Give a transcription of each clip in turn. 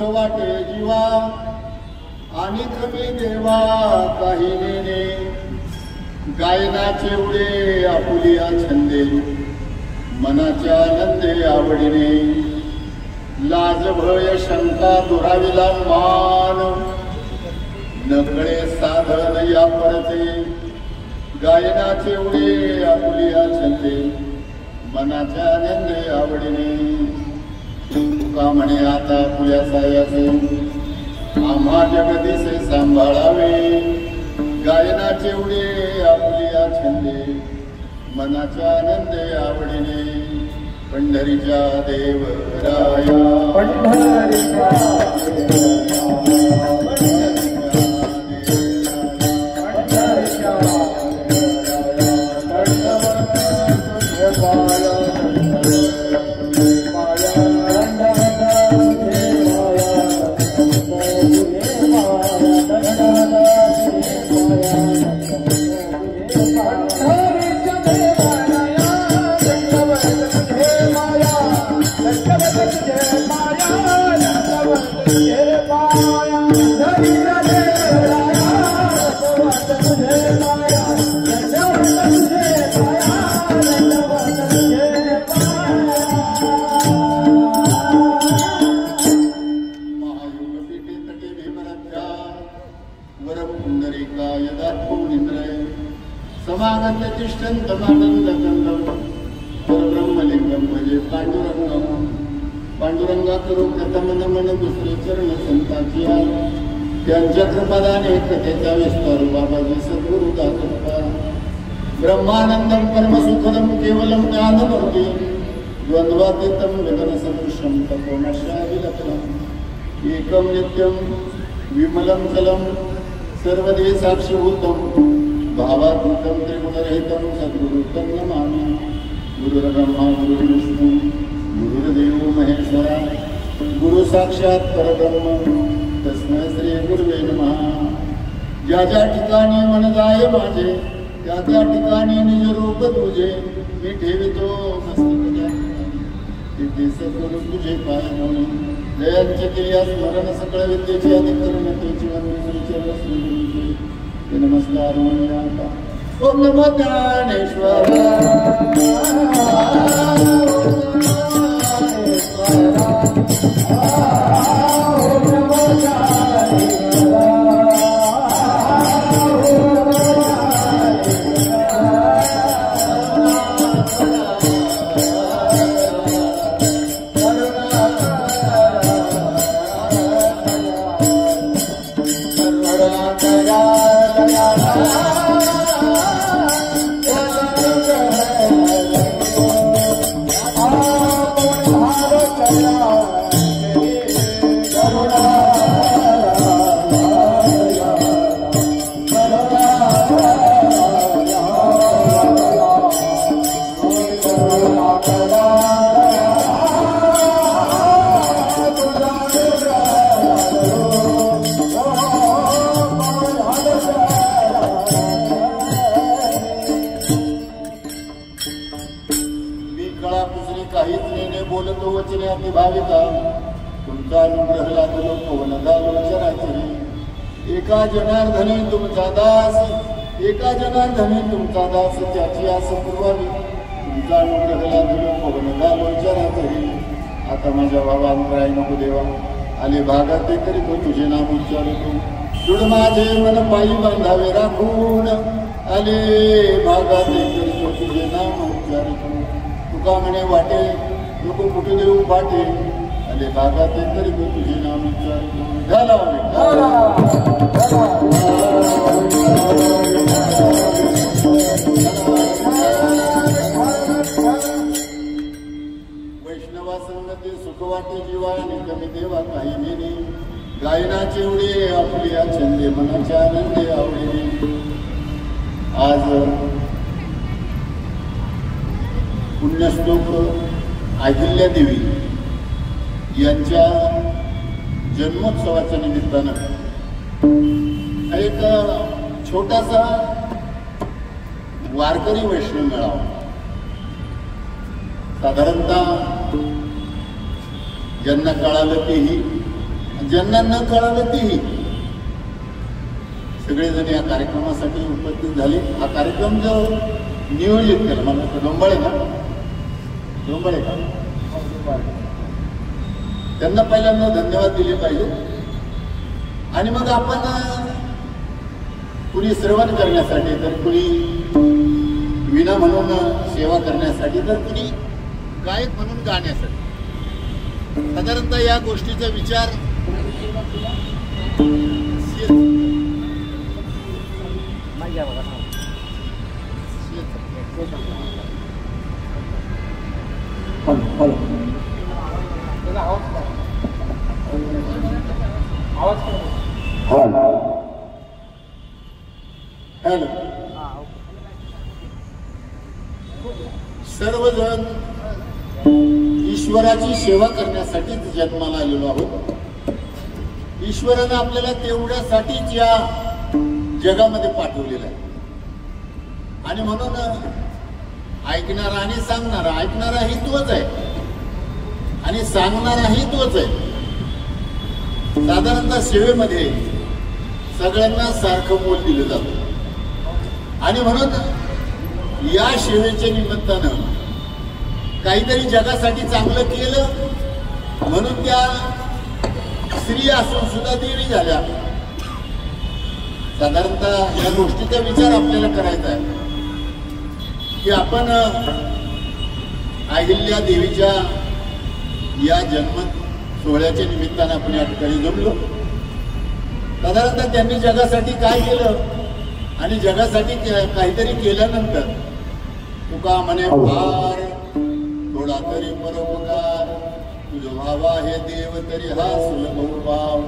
सुख वाटे जीवा आणि कमी देवा काही नेणे गायनाचे उडे आपुलिया छंदे मनाच्या आनंदे आवडीने लाज भय शंका दुराविला मान नकळे साधन या परते गायनाचे उडे आपुलिया छंदे मनाच्या आनंदे आवडीने तुका म्हणे आता पुल्या सायाचे आम्हा जगदीसे सांभाळावे गायनाचे उडे आपुलिया छंदे मनाच्या आनंदे आवडीने पंढरीच्या देवराया पंढरीच्या पांडुरंगा करू प्रथमन मन दुसरे चरण संताची त्यांच्या कृपादाने कथेचा विस्तार बाबाजी सद्गुरु दासप्पा ब्रह्मानंदम परमसुखदम केवलम ज्ञानमूर्ती द्वंद्वातीतम गगन सदृशम तपोमशाभिलक्षणम एकम नित्यम विमलम चलम सर्वदे साक्षीभूतम भावात्मकं त्रिगुणरहितं सद्गुरुतं नमामि गुरुर्ब्रह्मा गुरुर्विष्णु गुरुर्देवो महेश्वरा गुरु साक्षात परब्रह्म तस्मै श्री गुरुवे नमः। ज्या ज्या ठिकाणी मन जाय माझे त्या त्या ठिकाणी निज रूप तुझे मी ठेवितो मस्तक तिथे सद्गुरु तुझे पाय म्हणून जयांचे केल्या स्मरण सकळ विद्येचे अधिकरण तुझी नमस्कार म्हणूया ओम नमो ज्ञानेश्वर एका जनार्दनी तुमचा दास एका जनार्दनी तुमचा दास त्याची आस पुरवावी तुमचा अनुग्रह लाभलो पवन झालो चराचरी। आता माझ्या भावांतराय नको देवा आले भागात ते करीतो तुझे नाम उच्चारतो जुड माझे मन पायी बांधावे राखून आले भागात ते करीतो तुझे नाम उच्चारतो तुका म्हणे वाटे नको कुठे देऊ पाटे आले भागात ते करीतो तुझे नाम उच्चारतो झाला वैष्णवा संगती सुख वाटे जीवा आणि कमी देवा काही नेणे गायनाचे उडे आपल्या छंदे मनाच्या आनंदे आवडीने। आज पुण्यश्लोक अहिल्या देवी यांच्या जन्मोत्सवाच्या निमित्तानं एक छोटासा वारकरी वैष्णव मेळावा साधारणतः ज्यांना कळालं तेही ज्यांना न कळालं तीही सगळेजण या कार्यक्रमासाठी उपस्थित झाले. हा कार्यक्रम जो नियोजित केला मला डोंबळ आहे ना, डोंबळ आहे का, त्यांना पहिल्यांदा धन्यवाद दिले पाहिजे. आणि मग आपण कुणी श्रवण करण्यासाठी, तर कुणी विना म्हणून सेवा करण्यासाठी, तर कुणी गायक म्हणून गाण्यासाठी. साधारणतः या गोष्टीचा विचार सर्वजण ईश्वराची सेवा करण्यासाठीच जन्माला आलेलो आहोत. ईश्वरानं आपल्याला तेवढ्यासाठीच या जगामध्ये पाठवलेलं आहे. आणि म्हणून ऐकणारा आणि सांगणारा, ऐकणाराही तोच आहे आणि सांगणाराही तोच आहे. साधारणतः सेवेमध्ये सगळ्यांना सारखं मोल दिलं जातं. आणि म्हणून या सेवेच्या निमित्तानं काहीतरी जगासाठी चांगलं केलं म्हणून त्या स्त्री असून सुद्धा देवी झाल्या. साधारणतः या गोष्टीचा विचार आपल्याला करायचा आहे की आपण अहिल्या देवीच्या या जन्म सोहळ्याच्या निमित्तानं आपण या ठिकाणी जमलो. साधारणतः त्यांनी जगासाठी काय केलं आणि जगासाठी काहीतरी केल्यानंतर तुका म्हणे फार थोडा तरी परोपकार, तुझ व्हावा हे देव तरी हा सुलभ भाव.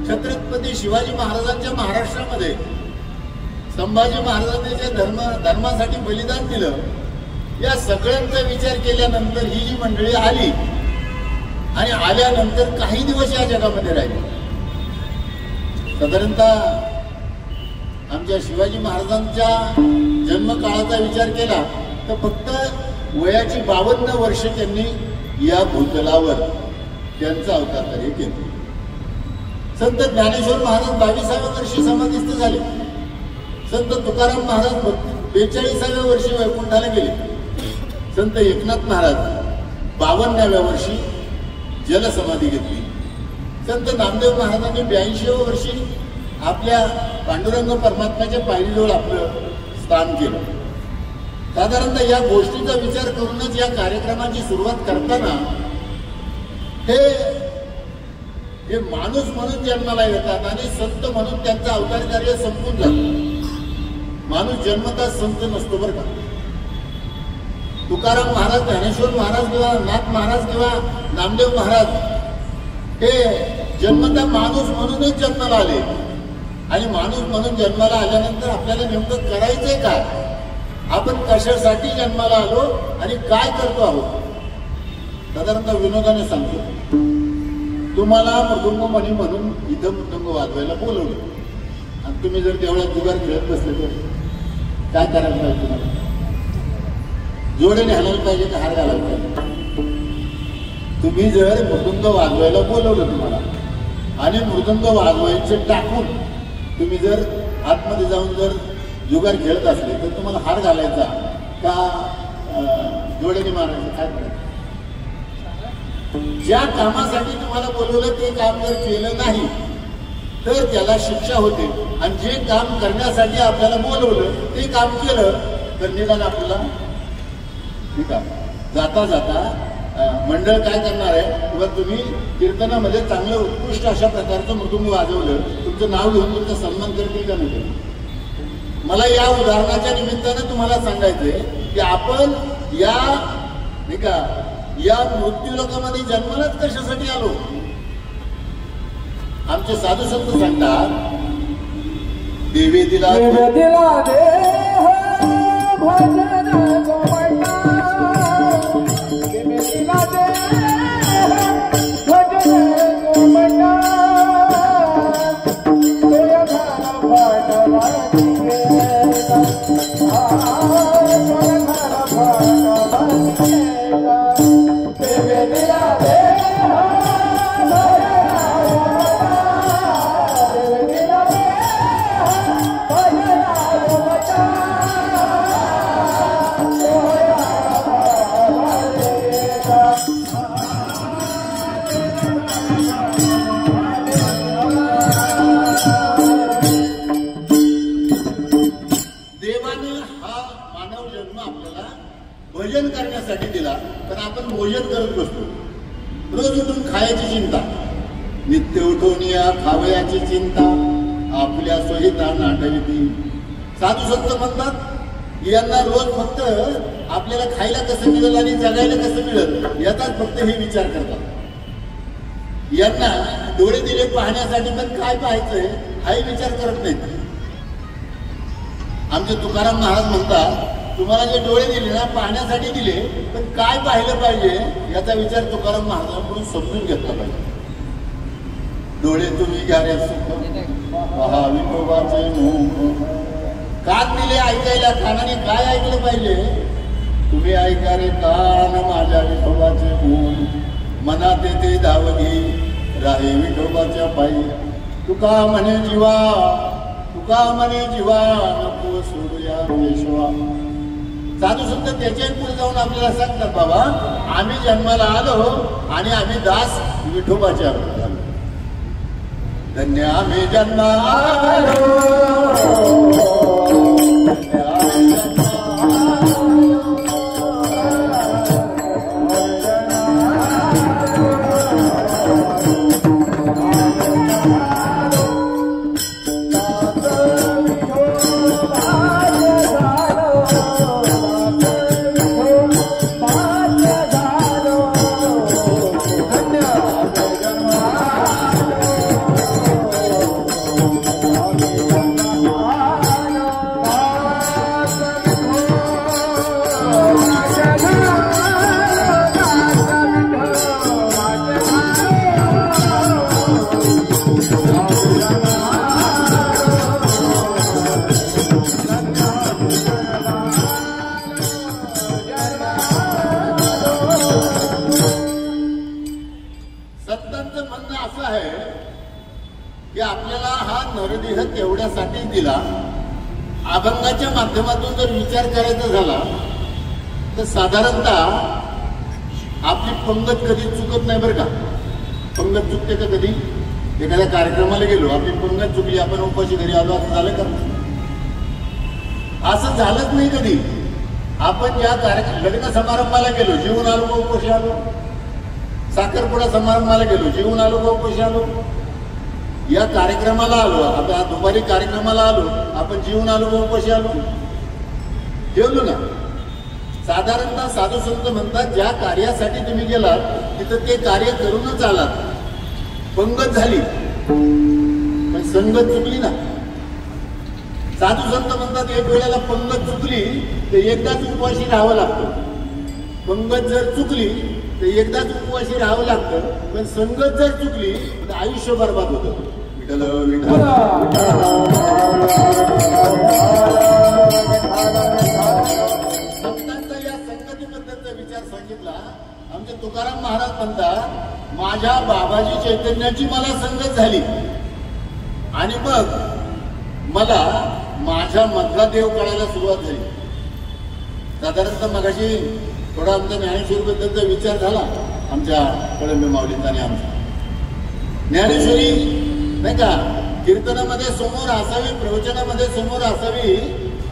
छत्रपती शिवाजी महाराजांच्या महाराष्ट्रामध्ये संभाजी महाराजांनी जे धर्मासाठी बलिदान दिलं, या सगळ्यांचा विचार केल्यानंतर ही जी मंडळी आली आणि आल्यानंतर काही दिवस या जगामध्ये राहिली. साधारणतः आमच्या शिवाजी महाराजांच्या जन्मकाळाचा विचार केला तर फक्त वयाची 52 वर्ष त्यांनी या भूतलावर त्यांचा अवतार कार्य केले. संत ज्ञानेश्वर महाराज 22व्या वर्षी समाधिस्थ झाले. संत तुकाराम महाराज 42व्या वर्षी वैकुंठाला गेले. संत एकनाथ महाराज 52व्या वर्षी जलसमाधी घेतली. संत नामदेव महाराजांनी 82व्या वर्षी आपल्या पांडुरंग परमात्म्याच्या पायरीजवळ आपलं स्थान केलं. साधारणतः या गोष्टीचा विचार करूनच या कार्यक्रमाची सुरुवात करताना हे माणूस म्हणून जन्माला येतात आणि संत म्हणून त्यांचं अवतार कार्य संपून जातं. माणूस जन्मतः संत नसतो बरं का. तुकाराम महाराज, ज्ञानेश्वर महाराज किंवा नाथ महाराज किंवा नामदेव महाराज हे जन्मतः माणूस म्हणूनच जन्माला आले. आणि माणूस म्हणून जन्माला आल्यानंतर आपल्याला नेमकं करायचंय काय, आपण कशासाठी जन्माला आलो आणि काय करतो आहोत. साधारणतः विनोदाने सांगतो, तुम्हाला मृदुंगमणी म्हणून इथं मृदुंग वाजवायला बोलवलं आणि तुम्ही जर तेवढ्या जुगार खेळत बसले तर काय करायला पाहिजे. तुम्हाला जोडीने हलायला पाहिजे का हार घालायला पाहिजे. तुम्ही जर मृदुंग वाजवायला बोलवलं तुम्हाला आणि मृदुंग वाजवायचे टाकून तुम्ही जर आतमध्ये जाऊन जर जुगार खेळत असले तर तुम्हाला हार घालायचा का जोड्याने मारायचं, काय करायचं. ज्या कामासाठी तुम्हाला बोलवलं ते काम जर केलं नाही तर त्याला शिक्षा होते. आणि जे काम करण्यासाठी आपल्याला बोलवलं ते काम केलं तर निदान आपल्याला ठीक आहे. जाता जाता मंडळ काय करणार आहे, किंवा तुम्ही कीर्तनामध्ये चांगलं उत्कृष्ट अशा प्रकारचं मृदुंग वाजवलं, तुमचं नाव घेऊन तुमचा सन्मान करतील का नाही. मला या उदाहरणाच्या निमित्तानं तुम्हाला सांगायचंय की आपण या नाही का या मृत्यू लोकांमध्ये जन्मालाच कशासाठी आलो. आमचे साधू संत सांगतात, देवी दिला खाण्यासाठी दिला, पण आपण भोजन करत बसतो. रोज उठून खायची चिंता, नित्य उठून या खावयाची चिंता, आपल्या सोयीता नाटविती. साधू संत म्हणतात यांना रोज फक्त आपल्याला खायला कसं मिळेल आणि जगायला कसं मिळेल याचाच फक्त हे विचार करतात. यांना डोळे दिले पाहण्यासाठी, पण काय पाहायचंय हाही विचार करत नाहीत. आमचे तुकाराम महाराज म्हणतात तुम्हाला जे डोळे दिले ना पाहण्यासाठी दिले, पण काय पाहिलं पाहिजे याचा विचार तुकाराम महाराजांकडून समजून घेतला पाहिजे. डोळे तुम्ही घ्या रे सुख पहा विठोबाचे मुख. कान दिले ऐकायला, कानाने काय ऐकलं पाहिजे? तुम्ही ऐका रे कान माझ्या विठोबाचे मुख. मनात येते धावगी राहे विठोबाच्या पायी. तुका म्हणे जीवा, तुका म्हणे जीवा, नको सोडूया केशवा. साधू संत त्याच्या पुढे जाऊन आपल्याला सांगतात बाबा आम्ही जन्माला आलो आणि आम्ही दास विठोबाचे झालो. धन्य आम्ही जन्माला आलो. तेवढ्यासाठी दिला. अभंगाच्या माध्यमातून जर विचार करायचा झाला तर साधारणतः आपली पंगत कधी चुकत नाही बरं का. पंगत चुकते का कधी? एखाद्या कार्यक्रमाला गेलो आपली पंगत चुकली, आपण उपाशी घरी आलो, असं झालं का? असं झालंच नाही कधी. आपण या लग्न समारंभाला गेलो जेवून आलो का उपाशी आलो, साखरपुडा समारंभाला गेलो जेवून आलो का उपाशी आलो, या कार्यक्रमाला आलो आता दुपारी कार्यक्रमाला आलो आपण जेवून आलो का उपाशी आलो? जेवलो ना. साधारणतः साधू संत म्हणतात ज्या कार्यासाठी तुम्ही गेलात तिथं ते कार्य करूनच आलात. पंगत झाली पण संगत चुकली ना. साधू संत म्हणतात एक वेळेला पंगत चुकली तर एकदाच उपवाशी राहावं लागतं. पंगत जर चुकली तर एकदाच उपवाशी राहावं लागतं, पण संगत जर चुकली तर आयुष्य बर्बाद होतं. विठ्ठल विठ्ठल संतांचा या संगतीबद्दलचा विचार सांगितला. आमचे तुकाराम महाराज म्हणतात माझ्या बाबाजी चैतन्याची मला संगत झाली आणि मग मला माझ्या मधला देव कळायला सुरुवात झाली. साधारणतः मगाशी थोडा आमच्या ज्ञानेश्वरी बद्दलचा विचार झाला आमच्या कळंबे माऊलींचा आणि आमचा. ज्ञानेश्वरी नाही का कीर्तनामध्ये समोर असावी, प्रवचनामध्ये समोर असावी,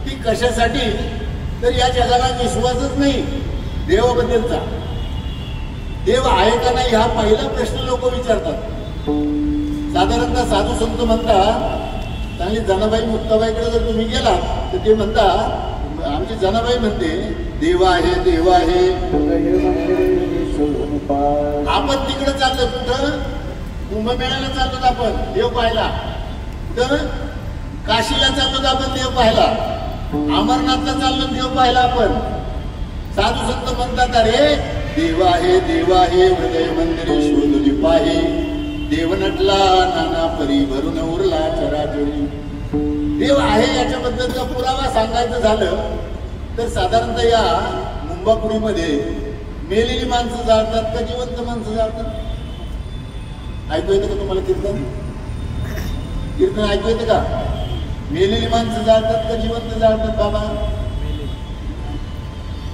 ती कशासाठी? तर या जगाला विश्वासच नाही देवाबद्दलचा. देव आहे का नाही हा पहिला प्रश्न लोक विचारतात. साधारणतः साधू संत म्हणतात चांगली जनाबाई मुक्ताबाईकडे जर तुम्ही गेला तर ते म्हणता आमची जनाबाई म्हणते देव आहे देव आहे. आपण तिकडे चाललो कुठं? कुंभमेळ्याला चाललो आपण देव पाहायला, तर काशीला चाललो आपण देव पाहायला, अमरनाथला चाललो देव पाहायला आपण. साधू संत म्हणतात अरे देव आहे हृदय मंदिरे शोधली पाहे. देव नटला नाना परी भरून उरला चराचरी. देव आहे याच्याबद्दलचा पुरावा सांगायचं झालं तर साधारणतः या मुंबापुरीमध्ये मेलेली माणसं जाळतात का जिवंत माणसं जाळतात? ऐकू येतं का तुम्हाला कीर्तन? कीर्तन ऐकू येतं का? मेलेली माणसं जाळतात का जिवंत जाळतात? बाबा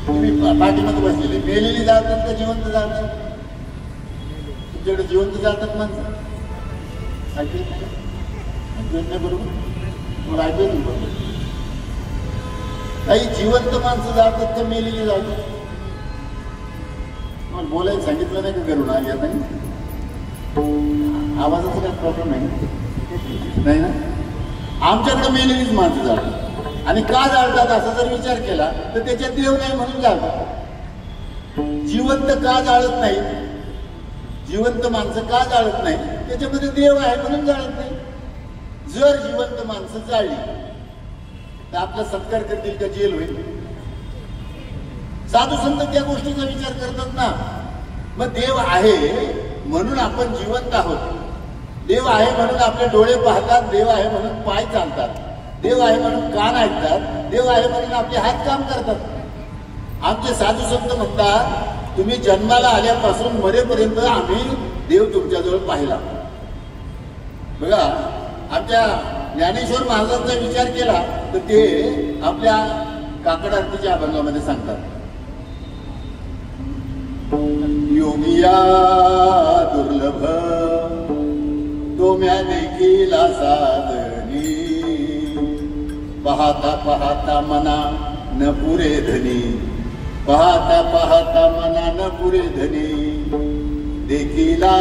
तुम्ही पाठीमध्ये बसलेले मेलेली जाळतात का जिवंत जाळतात? तुमच्याकडे जिवंत जाळतात माणसं? ऐकू येत नाही? ऐकू येत नाही बरोबर? तुम्हाला ऐकू येत बरोबर? काही जिवंत माणसं जाळतात का मेलेली जाळतात? मला बोलायला सांगितलं नाही का करून येत नाही? आवाजाचा काय प्रॉब्लेम नाही ना? आमच्याकडे मेलेलीच माणसं जाळतात. आणि का जाळतात असा जर विचार केला तर त्याच्यात देव नाही म्हणून जाळतात. जिवंत का जाळत नाही? जिवंत माणसं का जाळत नाही? त्याच्यामध्ये देव आहे म्हणून जाळत नाही. जर जिवंत माणसं जाळली तर आपला सत्कार करतील का जेल होईल? साधू संत त्या गोष्टीचा विचार करतात ना. मग देव आहे म्हणून आपण जिवंत आहोत. देव आहे म्हणून आपले डोळे पाहतात. देव आहे म्हणून पाय चालतात. देव आहे म्हणून कान ऐकतात. देव आहे म्हणून आपले हात काम करतात. आमचे साधू संत म्हणतात तुम्ही जन्माला आल्यापासून मरेपर्यंत आम्ही देव तुमच्याजवळ पाहिला. बघा आमच्या ज्ञानेश्वर महाराजांचा विचार केला तर ते आपल्या काकड आरतीच्या अभंगामध्ये सांगतात. योगिया दुर्लभ तो म्या देखील साधनी पाहता पाहता मना न पुरे धनी पाहता पाहता मना न पुरे धनी देखिला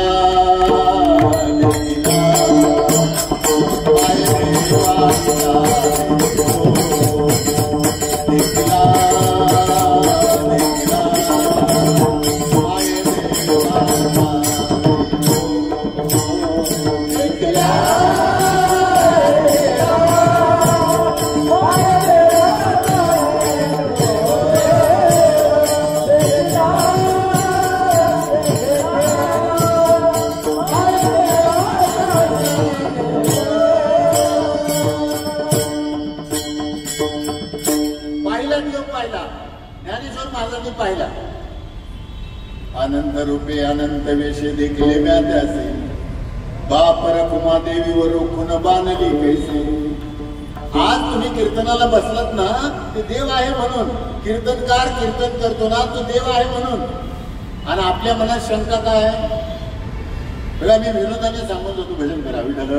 पाहिला. अनंत रूपे अनंत वेशे देखले व्याध्यासे बाप रखुमा देवीवर रोखून बांधली कैसे. आज तुम्ही कीर्तनाला बसलात ना ते देव आहे म्हणून. कीर्तनकार कीर्तन करतो ना तो देव आहे म्हणून. आणि आपल्या मनात शंका काय आहे? बघा मी विनोदाने सांगत होतो भजन करा विठ्ठल.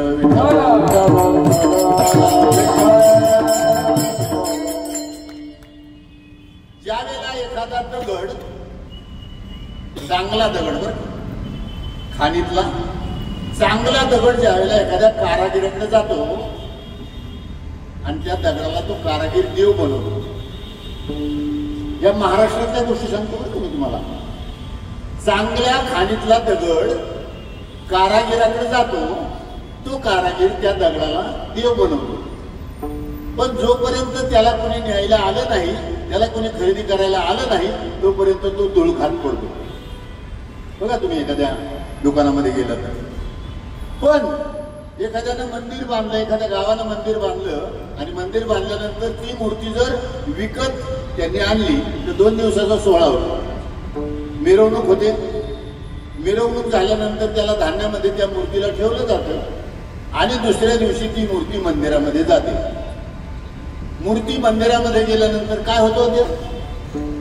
ज्या वेळेला एखादा दगड चांगला दगड बर खाणीतला चांगला दगड ज्या वेळेला एखाद्या कारागिराकडे जातो आणि त्या दगडाला तो कारागीर देव बनवतो. या महाराष्ट्रातल्या गोष्टी सांगतो बरं मी तुम्हाला. चांगल्या खाणीतला दगड कारागिराकडे जातो तो कारागीर त्या दगडाला देव बनवतो. पण जोपर्यंत त्याला कोणी न्यायला आलं नाही त्याला कोणी खरेदी करायला आलं नाही तोपर्यंत तो धूळ खात पडतो. बघा तुम्ही एखाद्या दुकानामध्ये गेला तर. पण एखाद्यानं मंदिर बांधलं एखाद्या गावानं मंदिर बांधलं आणि मंदिर बांधल्यानंतर ती मूर्ती जर विकत त्यांनी आणली तर 2 दिवसाचा सोहळा होतो. मिरवणूक होते. मिरवणूक झाल्यानंतर त्याला धान्यामध्ये त्या मूर्तीला ठेवलं जातं आणि दुसऱ्या दिवशी ती मूर्ती मंदिरामध्ये जाते. मूर्ती मंदिरामध्ये गेल्यानंतर काय होतो? देव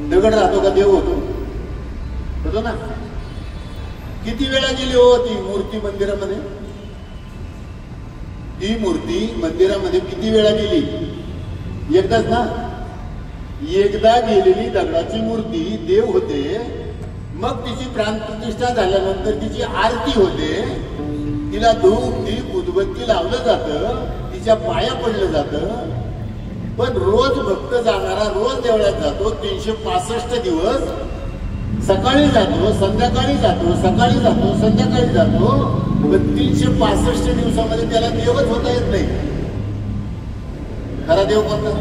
दगड राहतो का देव होतो ना? किती वेळा गेली हो ती मूर्ती मंदिरामध्ये? ती मूर्ती मंदिरामध्ये किती वेळा गेली? एकदाच ना. एकदा गेलेली दगडाची मूर्ती देव होते. मग तिची प्राणप्रतिष्ठा झाल्यानंतर तिची आरती होते. तिला धूप दीप उदबत्ती लावलं जातं. तिच्या पाया पडलं जातं. पण रोज भक्त जाणारा रोज देवळात जातो. 365 दिवस सकाळी जातो संध्याकाळी जातो सकाळी जातो संध्याकाळी जातो. पण 365 दिवसामध्ये त्याला देवच होता येत नाही. खरा देव कोणता?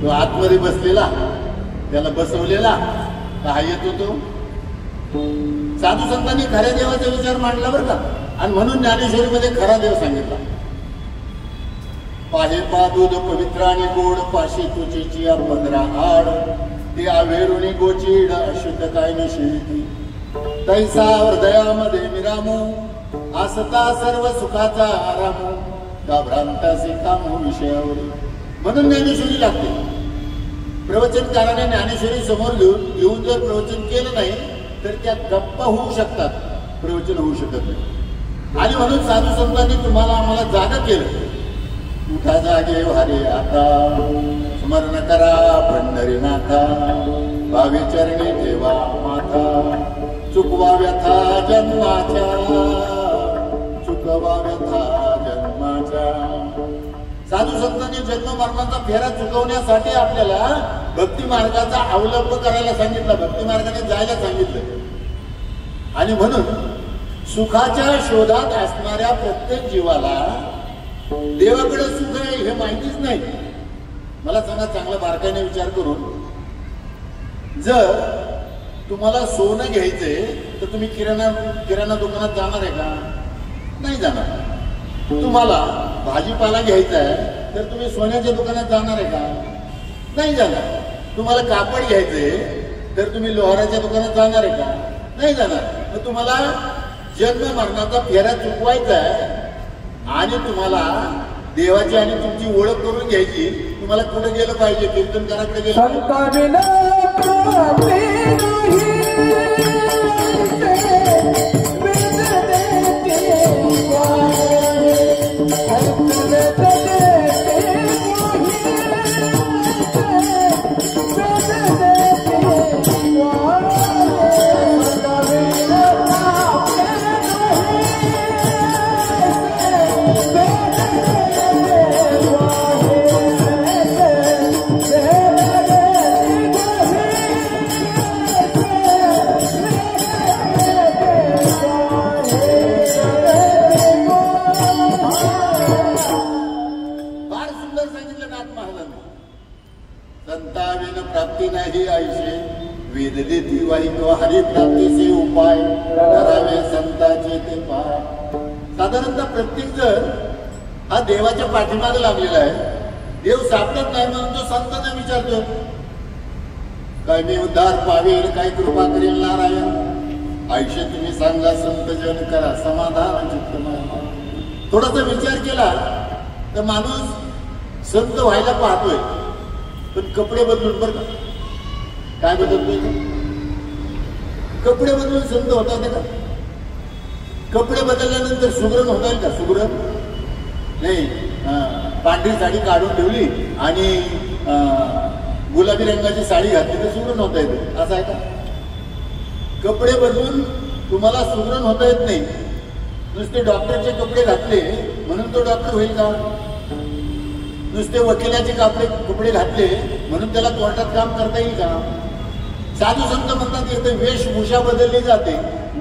तो आतमध्ये बसलेला त्याला बसवलेला का येत होतो? साधू संतांनी खऱ्या देवाचा विचार मांडला बरं का. आणि म्हणून ज्ञानेश्वरीमध्ये खरा देव सांगितला. पाहे पादूद पवित्र आणि गोड पाशी तुझीची 15 आड ते आवेरुणी गोचीड अशुद्ध काय निषेधी तैसा हृदयामध्ये मिरामू आसता सर्व सुखाचा आरामू का भ्रांतासी कामू विषयावर. म्हणून ज्ञानेश्वरी लागते. प्रवचनकाराने ज्ञानेश्वरी समोर घेऊन जर प्रवचन केलं नाही तर त्या गप्पा होऊ शकतात. प्रवचन होऊ शकत नाही. आणि म्हणून साधू संतांनी तुम्हाला आम्हाला जागा केलं. उठा जागे वारे आता स्मरण करा पंढरीनाथा. भावी चरणी ठेवा माथा, चुकवा व्यथा जन्माच्या, चुकवा व्यथा जन्माच्या. साधू संतांनी जन्म मरणाचा फेरा चुकवण्यासाठी आपल्याला भक्ती मार्गाचा अवलंब करायला सांगितलं, भक्ती मार्गाने जायला सांगितलं. आणि म्हणून सुखाच्या शोधात असणाऱ्या प्रत्येक जीवाला देवाकडे सुख आहे हे माहितीच नाही. मला सांगा, चांगला बारकाईने विचार करून, जर तुम्हाला सोनं घ्यायचंय तर तुम्ही किराणा दुकानात जाणार आहे का? नाही जाणार. तुम्हाला भाजीपाला घ्यायचा आहे तर तुम्ही सोन्याच्या दुकानात जाणार आहे का? नाही जाणार. तुम्हाला कापड घ्यायचंय तर तुम्ही लोहाराच्या दुकानात जाणार आहे का? नाही जाणार. तर तुम्हाला जन्म मरणाचा फेरा चुकवायचा आहे आणि तुम्हाला देवाची आणि तुमची ओळख करून घ्यायची. तुम्हाला कुठे गेलं पाहिजे? कीर्तनकाराकडे गेलं पाहिजे. प्राप्ती नाही आयुष्य वेद देती वाईक हरी प्राप्तीचे उपाय करावे संतांचे ते पाय. साधारणतः प्रत्येक जण हा देवाच्या पाठीमागे लागलेला आहे. देव सापडत नाही म्हणून तो संतांना विचारतो, काय मी उद्धार पावेल, काय कृपा करेल नारायण. आयुष्य तुम्ही सांगा संत जन करा समाधान चित्त माय. थोडासा विचार केला तर माणूस संत व्हायला पाहतोय, पण कपडे बदलून. बरं का, काय बदलतोय? कपडे बदलून संत होतात का? कपडे बदलल्यानंतर सुगरण होता येईल का? सुगरण नाही. पांढरी साडी काढून ठेवली आणि गुलाबी रंगाची साडी घातली तर सुगरण होता येते असं आहे का? कपडे बदलून तुम्हाला सुगरण होता येत नाही. नुसते डॉक्टरचे कपडे घातले म्हणून तो डॉक्टर होईल का? नुसते वकिलाचे कपडे घातले म्हणून त्याला कोर्टात काम करता येईल का? साधू संत म्हणतात इथं वेशभूषा बदलली जाते,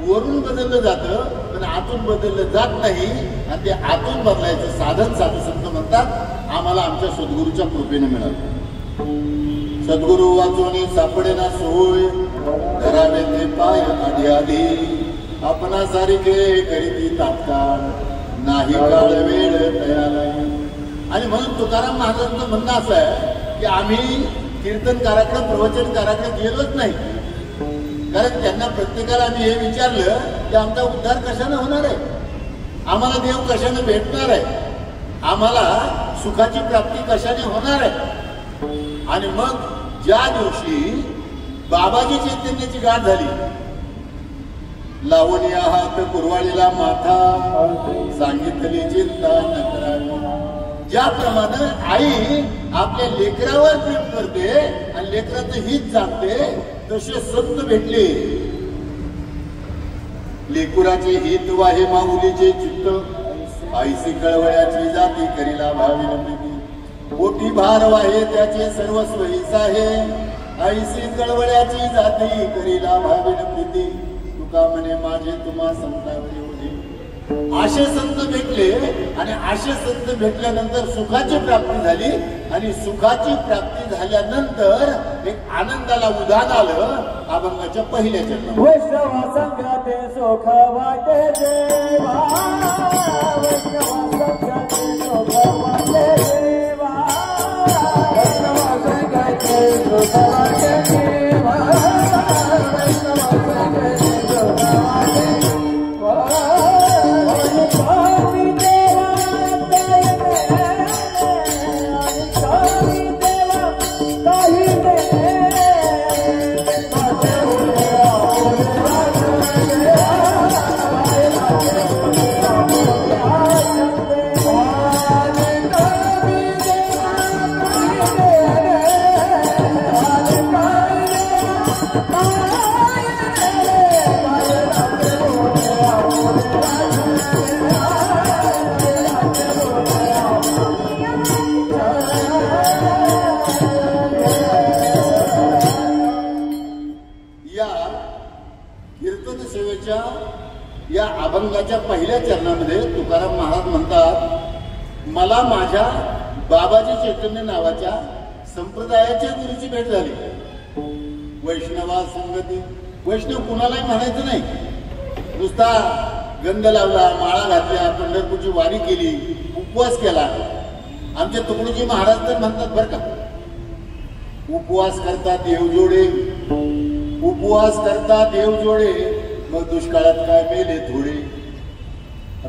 वरून बदललं जातं पण आतून बदललं जात नाही. आणि ते आतून बदलायचं साधन साधू संत म्हणतात आम्हाला आमच्या सद्गुरूच्या कृपेने मिळालं. सद्गुरू वाचून सापडेना सोय, धरावे ते पाय आधी आधी, आपणासारखे करीती तात्काळ, नाही काळ वेळ तयार. आणि म्हणून तुकाराम महाराजांचं म्हणणं असं आहे की आम्ही कीर्तनकाराकडे प्रवचनकाराकडे गेलोच नाही. कारण त्यांना प्रत्येकाला आम्ही हे विचारलं की आमचा उद्धार कशाने होणार आहे, आम्हाला देव कशाने भेटणार आहे, आम्हाला सुखाची प्राप्ती कशाने होणार आहे. आणि मग ज्या दिवशी बाबाजी चैतन्याची गाठ झाली, लावणी आहात कुरवाळीला माथा, सांगितली चिंता न करावी. ज्याप्रमाणे आई आपल्या लेकरावर प्रेम करते आणि लेकराचं हित सांगते, तसे संत भेटले. लेकुराचे हित वाहे माऊलीचे चित्त, आईसी कळवळ्याची जाती करीला भाविन प्रीती. मोठी भार वाहे त्याचे सर्वस्व हिस आहे, आईसी कळवळ्याची जाती करीला भाविन प्रीती. तुका म्हणे माझे तुम्हा संतांचे ओढे. आशे संत भेटले आणि आशे संत भेटल्यानंतर सुखाची प्राप्ती झाली. आणि सुखाची प्राप्ती झाल्यानंतर एक आनंदाला उधाण आलं अभंगाच्या पहिल्या चरणात. वैष्णव संगाते सुख वाटे देवा, वैष्णव संगाते सुख वाटे देवा, वैष्णव संगाते सुख वाटे देवा, वैष्णव संगाते सुख वाटे देवा. पहिल्या चरणामध्ये तुकाराम महाराज म्हणतात, मला माझ्या बाबाजी चैतन्य नावाच्या संप्रदायाच्या गुरुची भेट झाली. वैष्णवा संगती, वैष्णव कुणालाही म्हणायचं नाही. नुसता गंध लावला, माळा घातल्या, पंढरपूरची वारी केली, उपवास केला. आमचे तुकडोजी महाराज तर म्हणतात बरं का, उपवास करता देव जोडे, उपवास करता देव जोडे, मग दुष्काळात काय मेले थोडे.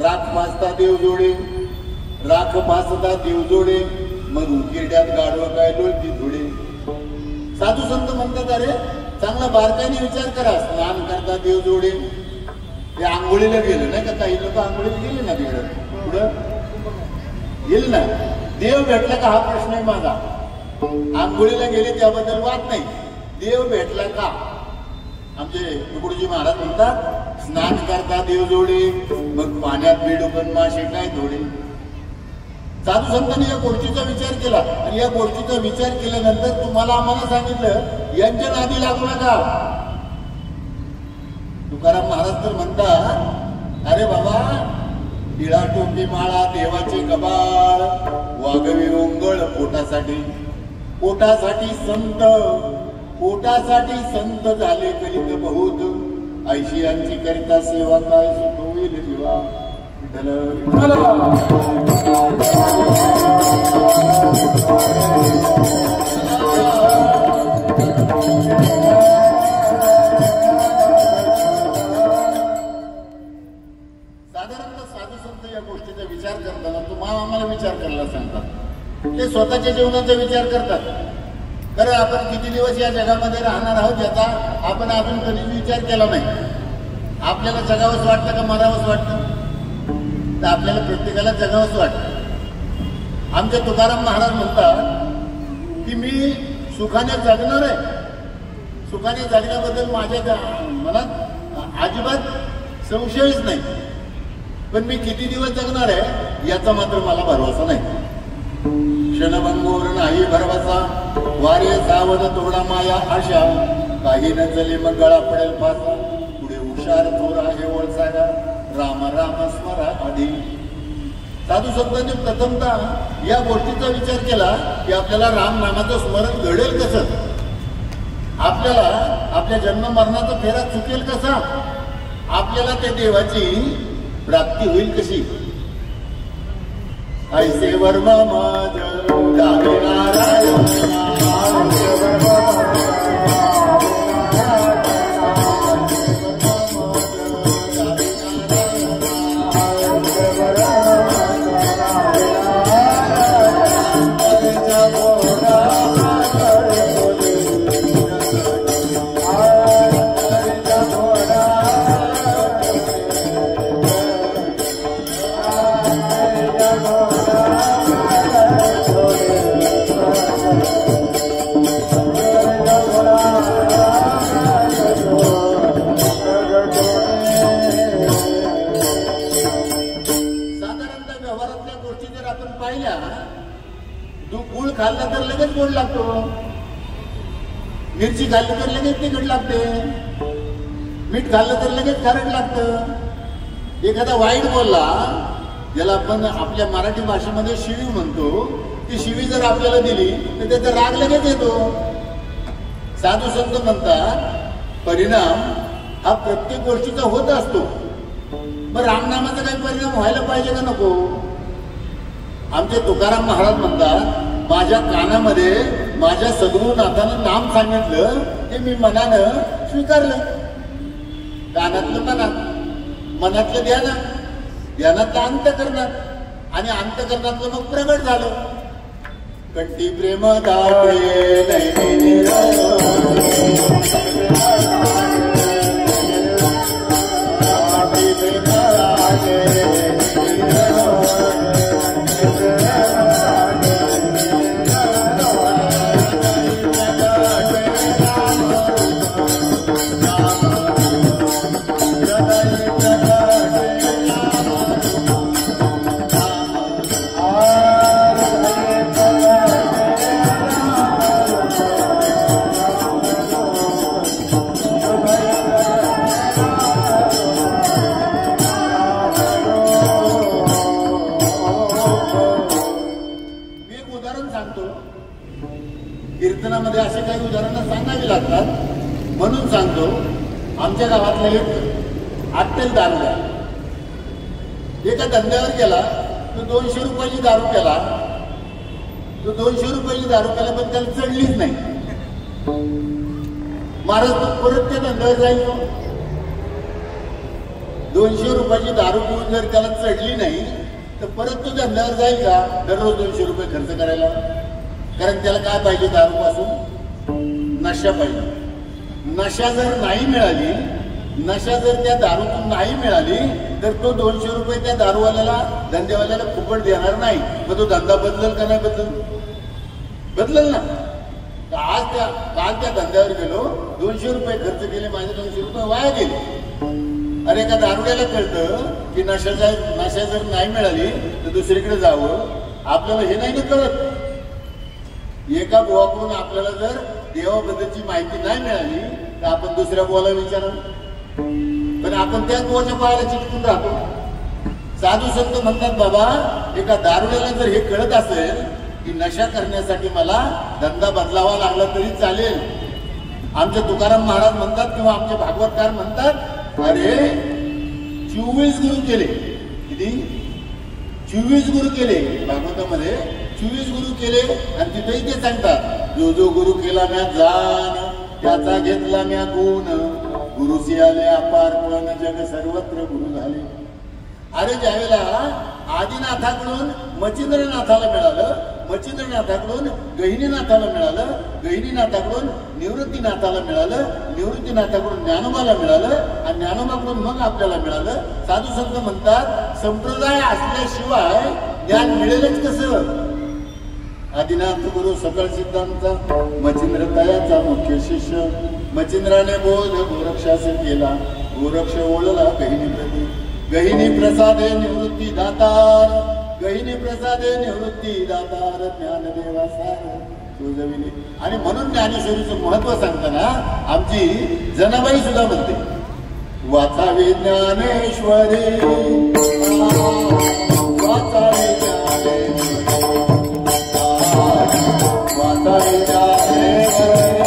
राख पाचता देव जोडे, राख पाचता देव जोडे, मग उकिरड्यात गाडवं काय लोळती थोडे. साधू संत म्हणतात, अरे चांगला बारकाईने विचार करा, स्नान करता देव जोडे. ते आंघोळीला गेलं नाही का, काही लोक आंघोळीला गेले ना तिकडं, पुढं गेले ना. देव भेटला का हा प्रश्न आहे माझा. आंघोळीला गेले त्याबद्दल वाद नाही, देव भेटला का. आमचे तुकडोजी महाराज म्हणतात, स्नान करता देव जोडे, मग पाण्यात बेडूकन मासे काय थोडे. साधू संतांनी या गोष्टीचा विचार केला आणि या गोष्टीचा विचार केल्यानंतर तुम्हाला आम्हाला सांगितलं, यांच्या नादी लागू नका. तुकाराम महाराज तर म्हणतात, अरे बाबा, टिळा टोपी माळा देवाचे कबाळ, वागवी ओंगळ पोटासाठी, पोटासाठी संत, पोटासाठी संत झाले करीत बहुत, ऐशियांची करिता सेवा काय सुख होईल जीवा. विचार करताना तुम्हाला आम्हाला विचार करायला सांगतात, ते स्वतःच्या जीवनाचा विचार करतात. कारण आपण किती दिवस या जगामध्ये राहणार आहोत याचा आपण अजून कधीच विचार केला नाही. आपल्याला जगावंच वाटतं का मरावंच वाटतं? तर आपल्याला प्रत्येकाला जगावंच वाटतं. आमचे तुकाराम महाराज म्हणतात की मी सुखाने जगणार आहे, सुखाने जगण्याबद्दल माझ्या मनात अजिबात संशयच नाही. पण मी किती दिवस जगणार आहे याचा मात्र मला भरवसा नाही. क्षणभंगोर नाही भरवसा, वारे सावध तोडा माया आशा, काही न चले मग गळा पडेल फासा, पुढे हुशार थोर आहे ओळसागा, राम राम स्मरा आधी. साधू संतांनी प्रथमतः या गोष्टीचा विचार केला की आपल्याला राम नामाचं स्मरण घडेल कसं, आपल्याला आपल्या जन्म मरणाचा फेरा चुकेल कसा, आपल्याला त्या देवाची प्राप्ती होईल कशी. ऐसे वर्मा माझ नारायण, खाल्ला तर लगेच गोड लागतो, मिरची खाल्ली तर लगेच तिखट लागते, मीठ खाल्लं तर लगेच खारट लागतं. एखादा वाईट बोलला, ज्याला आपण आपल्या मराठी भाषेमध्ये शिवी म्हणतो, ती शिवी जर आपल्याला दिली तर त्याचा राग लगेच येतो. साधू संत म्हणतात परिणाम हा प्रत्येक गोष्टीचा होत असतो. मग रामनामाचा काही परिणाम व्हायला पाहिजे का नको. आमचे तुकाराम महाराज म्हणतात माझ्या कानामध्ये माझ्या सद्गुरुनाथानं नाम सांगितलं ते मी मनानं स्वीकारलं. कानातलं मनात, मनातलं ध्यानात, ध्यानातलं अंतकरणात आणि अंतकरणातलं मग प्रगट झालं. कंठी प्रेम दाटे अशी काही उदाहरणं सांगावी लागतात म्हणून सांगतो. आमच्या गावातला एक अट्टेल दारुड्या एका धंद्यावर गेला. तो 200 रुपयाची दारू केला. तो 200 रुपयाची दारू केला पण त्याला चढलीच नाही. महाराज तो परत त्या धंद्यावर जाईल. 200 रुपयाची दारू पिऊन जर त्याला चढली नाही तर परत तो धंद्यावर जाईल का दररोज 200 रुपये खर्च करायला? कारण त्याला काय पाहिजे? दारू पासून नशा पाहिजे. नशा जर नाही मिळाली, नशा जर त्या दारूतून नाही मिळाली तर तो 200 रुपये त्या दारूवाल्याला धंदेवाल्याला फुकट देणार नाही. मग तो धंदा बदलल का नाही बदलल ना. काल त्या धंद्यावर गेलो, 200 रुपये खर्च केले, माझे 200 रुपये वाया गेले. अरे एका दारुड्याला कळतं की नशा जर नाही मिळाली तर दुसरीकडे जावं. आपल्याला हे नाही कळत. एका बुवाकडून आपल्याला जर देवाबद्दलची माहिती नाही मिळाली तर आपण दुसऱ्या बुवाला विचारा. पण आपण त्याच बुवाच्या पायाला चिटकून राहतो. साधू संत म्हणतात बाबा एका दारुड्याला जर हे कळत असेल की नशा करण्यासाठी मला धंदा बदलावा लागला तरी चालेल. आमचे तुकाराम महाराज म्हणतात किंवा आमचे भागवतकार म्हणतात अरे 24 गुरु केले. किती? 24 गुरु केले. भागवतामध्ये 24 गुरु केले आणि तिथेही ते सांगतात जो जो गुरु केला म्या जाण त्याचा घेतला म्या गुण गुरुसी आले अपारपण जग सर्वत्र गुरु झाले. अरे ज्यावेळेला आदिनाथाकडून मच्छिंद्रनाथाला मिळालं, मच्छिंद्रनाथाकडून गहिनीनाथाला मिळालं, गहिनीनाथाकडून निवृत्तीनाथाला मिळालं, निवृत्तीनाथाकडून ज्ञानोबाला मिळालं आणि ज्ञानोबाकडून मग आपल्याला मिळालं. साधू संत म्हणतात संप्रदाय असल्याशिवाय ज्ञान मिळेलच कसं? आदिनाथ गुरु सकळ सिद्धांचा मच्छिंद्र तयाचा मुख्य शिष्य. मच्छिंद्राने बोध गोरक्षास केला, गोरक्ष ओळला गहिनी प्रती. गहिनी प्रसादे निवृत्ती दातार, गहिनी प्रसादे निवृत्ती दातार ज्ञानदेवा सार तुझविले. आणि म्हणून ज्ञानेश्वरीचं महत्व सांगताना आमची जनाबाई सुद्धा म्हणते वाचावे ज्ञानेश्वरी वाचावे ज्ञानेश्वरी वाचावे ज्ञानेश्वरी.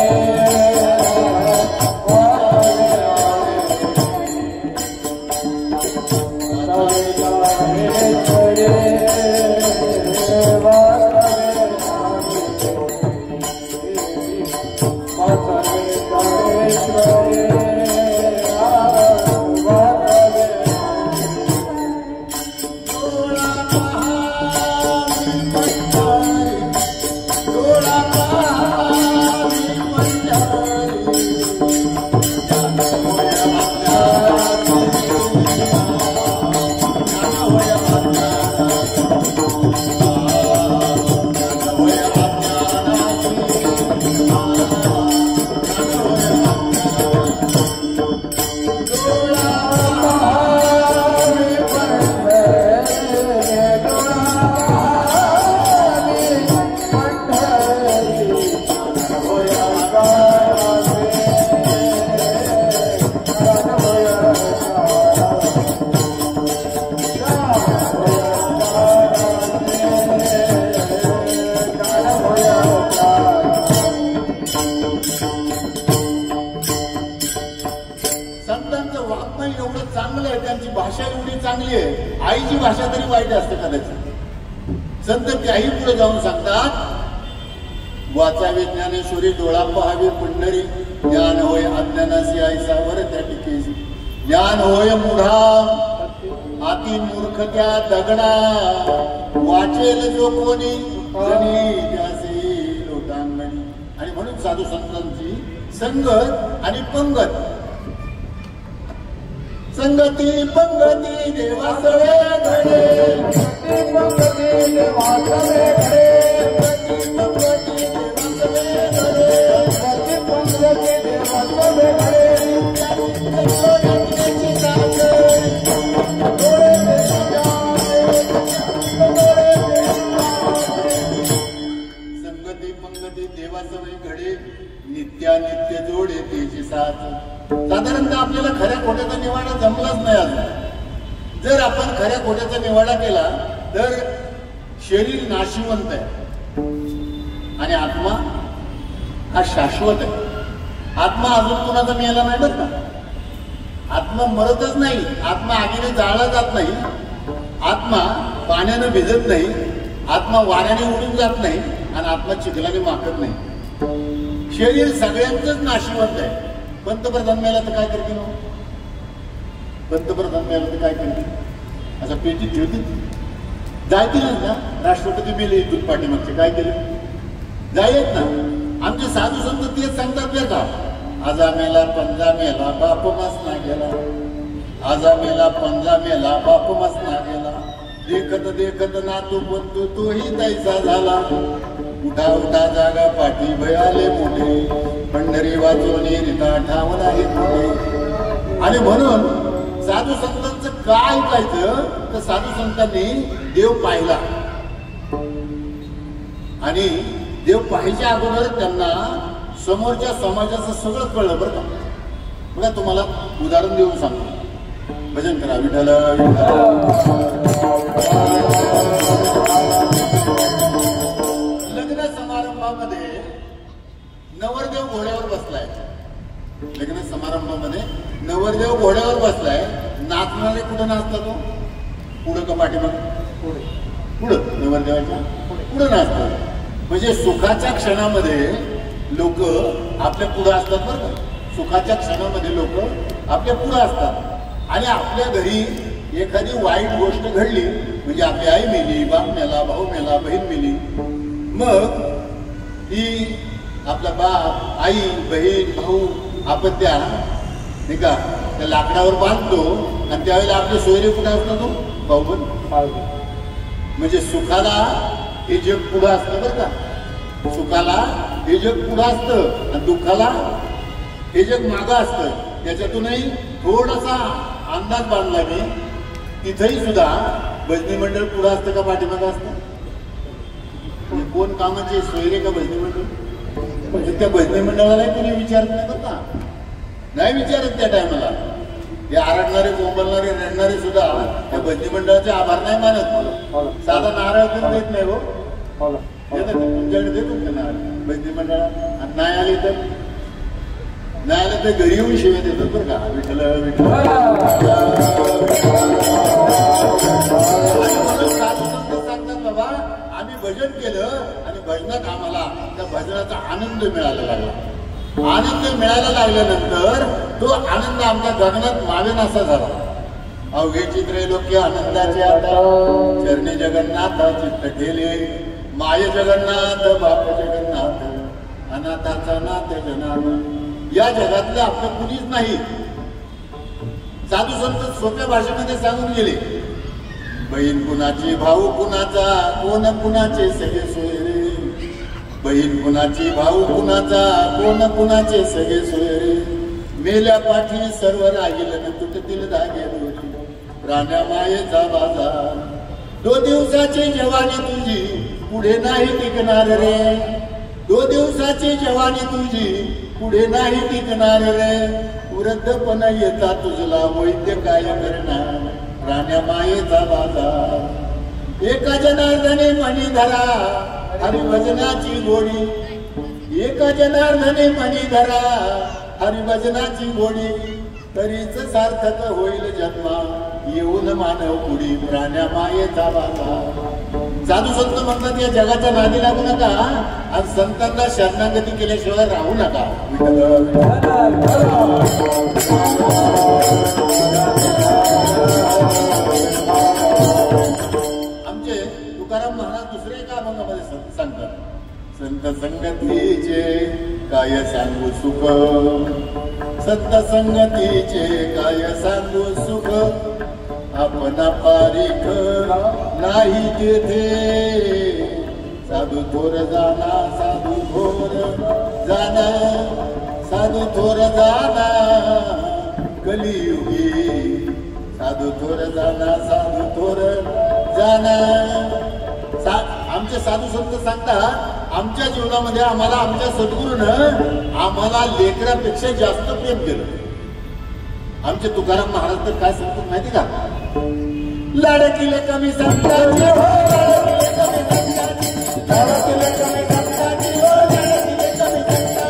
आईची भाषा तरी वाईट असते कदाचित. संत त्याही पुढे जाऊन सांगतात वाचावे ज्ञानेश्वरी डोळा पहावे पंढरी. ज्ञान होय अज्ञानासी ऐसा वर त्या टिकेसी. ज्ञान होय मुढा आती मूर्ख त्या दगडा. वाचेल जो कोणी जनी त्यासी लोटांगणी. आणि म्हणून साधू संतांची संगत आणि पंगत. संगती पंगती देवासवे घडे, पंगती देवासवे घडे, पंगती देवासवे घडे, पंगती देवासवे घडे. संगती पंगती देवासवे घडे, नित्यानित्य जोडे तेची साथ. साधारणतः आपल्याला खऱ्या खोट्याचा निवाडा जमलाच नाही अजून. जर आपण खऱ्या खोट्याचा निवाडा केला तर शरीर नाशिवंत आहे आणि आत्मा हा शाश्वत आहे. आत्मा अजून कोणाचा मेला नाही बरं का. आत्मा मरतच नाही, आत्मा आगीने जाळला जात नाही, आत्मा पाण्यानं भिजत नाही, आत्मा वाऱ्याने उडून जात नाही आणि आत्मा चिखलाने माकत नाही. शरीर सगळ्यांचंच नाशिवंत आहे. पंतप्रधान मेला तर काय करतील? पंतप्रधान मेला तर काय करतील? असं पेटी ठेवतील? जायतीलच ना. राष्ट्रपती मेले इथून पाठीमागचे काय केले? जायत ना. आमचे साधू संत तेच सांगतात बरं का. आजा मेला पंजा मेला बाप मसना गेला, आजा मेला पंजा मेला बाप मसना गेला, देखत देखत नातू पंतू तोही तैसा झाला, उठा उठा जागा पाठी भयाले मोठे, पंढरी वाचवणे रिता ठावला हे मोठे. आणि म्हणून साधू संतांचं काय ऐकायचं तर साधू संतांनी देव पाहिला आणि देव पाहायच्या अगोदर त्यांना समोरच्या समाजाचं सगळं कळलं बरं का. बघा तुम्हाला उदाहरण देऊन सांगतो. भजन करा विठ्ठल लग्न समारंभामध्ये नवरदेव घोड्यावर बसलाय. लग्न समारंभामध्ये नवरदेव घोड्यावर बसलाय. नाचणारे कुठं नाचतात? तो पुढं का पाठीमाग? पुढं. नवरदेवाच्या पुढं नाचतात. म्हणजे सुखाच्या क्षणामध्ये लोक आपल्या पुढं असतात बरं का. सुखाच्या क्षणामध्ये लोक आपल्या पुढं असतात आणि आपल्या घरी एखादी वाईट गोष्ट घडली म्हणजे आपली आई मेली, बाप मेला, भाऊ मेला, बहीण मेली, मग ही आपला बाप, आई, बहीण, भाऊ आपण त्या नाही का त्या लाकडावर बांधतो आणि त्यावेळेला आपले सोयरे कुठे असतो? तो भाऊ पण. म्हणजे सुखाला हे जग पुढं असतं बरं का. सुखाला हे जग पुढं असतं आणि दुःखाला हे जग मागं असतं. त्याच्यातूनही थोडासा अंदाज बांधला मी. तिथेही सुद्धा भजनी मंडळ पुढं असतं का पाठीमागं असतं? कोण कामाचे सोयरे का भजनी मंडळ? म्हणजे त्या भजनी मंडळालाही कोणी विचारत नाही बरं का. नाही विचारत त्या टायमाला. हे आरडणारे, बोंबलणारे, रडणारे सुद्धा त्या भजनी मंडळाचे आभार नाही मानत. साधा नारळ पण देत नाही. हो तुमच्याकडे देतो का नारळ भजनी मंडळात? नाही आले तर घरी येऊन शिव्या देतात बरं का. विठ्ठल विठ्ठल. सांगतात बाबा आम्ही भजन केलं आणि भजनात आम्हाला त्या भजनाचा आनंद मिळायला लागला. आनंद मिळायला लागल्यानंतर तो आनंद आमच्या गगनात मावेन असा झाला. अवघे चित्रे लोके आनंदाचे आता चरणी जगन्नाथ चित्त केले, माय जगन्नाथ बाप जगन्नाथ अनाथाचा नाथ जनार्दन. या जगातलं आपलं कुणीच नाही. साधू संत सोप्या भाषेमध्ये सांगून गेले. बहीण कुणाची, भाऊ कुणाचा, कोण कुणाचे सगळे सोयरे. बहीण कुणाची, भाऊ कुणाचा, कोण कुणाचे सगळे सोयरे. मेल्या पाठी सर्व राहील न तुटतील धागे दोरी, प्राण्या मायेचा बाजार. 2 दिवसाची जवानी तुझी पुढे नाही टिकणार रे. 2 दिवसाची जवानी तुझी पुढे नाही टिकणार रे. वृद्धपण येता तुझला वैद्य काय करणार, प्राण्या मायेचा बाजार. एका जनार्दने मणी धरा हरिभजनाची गोडी, एका जनार्दने मणी धरा हरिभजनाची गोडी. तरीच सार्थक होईल जन्मा येऊन मानव पुढी, प्राण्या मायेचा बाजार. साधू संत म्हणतात या जगाच्या नादी लागू नका आणि संतांना शरणागती केल्याशिवाय राहू नका. आमचे तुकाराम महाराज दुसरे एका अभंगामध्ये सांगतात. संत संगतीचे काय सांगू सुख, संत संगतीचे काय सांगू सुख. आपणा पारिख नाही तेथे, साधू थोर जाना साधू थोर जाना, साधू थोर जाना कलियुगी. साधू थोर जाना साधू थोर जाना. आमचे साधू संत सांगतात आमच्या जीवनामध्ये आम्हाला आमच्या सद्गुरूनं आम्हाला लेकरापेक्षा जास्त प्रेम केलं. आमचे तुकाराम महाराज तर काय सांगतात माहिती का? लाडकीले कमी सांगतात हो, लाडकीले कमी सांगतात, लाडकीले कमी सांगतात हो, लाडकीले कमी सांगतात.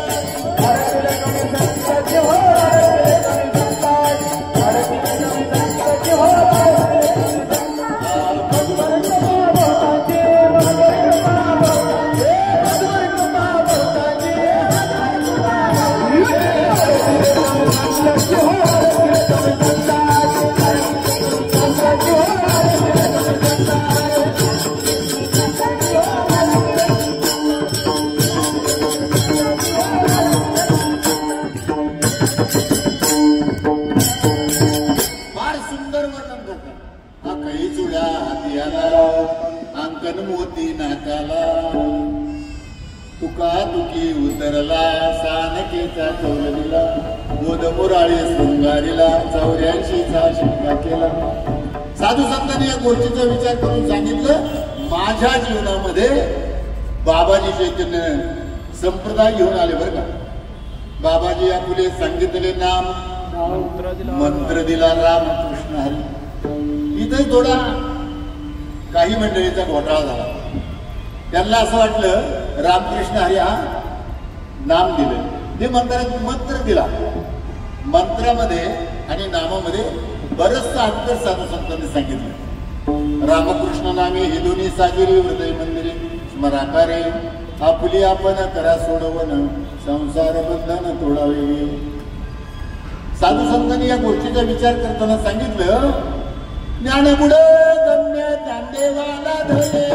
काही चुड्या हातियाला अंकन मोती नाकाला तुका तुकी उतरला सानकेचा कौलनीला बोध मुराळी शृंगारीला 84चा शिक्का केला. साधू संतांनी या गोष्टीचा विचार करून सांगितलं माझ्या जीवनामध्ये बाबाजी चैतन्य संप्रदाय घेऊन आले बरं का. बाबाजी आपले सांगितले नाम मंत्र दिला रामकृष्ण हरी. इथे थोडा काही मंडळीचा घोटाळा झाला. त्यांना असं वाटलं रामकृष्ण हरी हा नाम दिलं ते म्हणतात मंत्र दिला. मंत्रामध्ये आणि नामामध्ये बरंचसं अंतर साधू संतांनी सांगितलं. रामकृष्ण नामे हे दोन्ही साजिरी हृदय मंदिरे स्मराकारे आपली आपण करा सोडवण संसार बंधन तोडावे. साधू संतांनी या गोष्टीचा विचार करताना सांगितलं ज्ञानबुड गम्य ज्ञानदेवाला धरे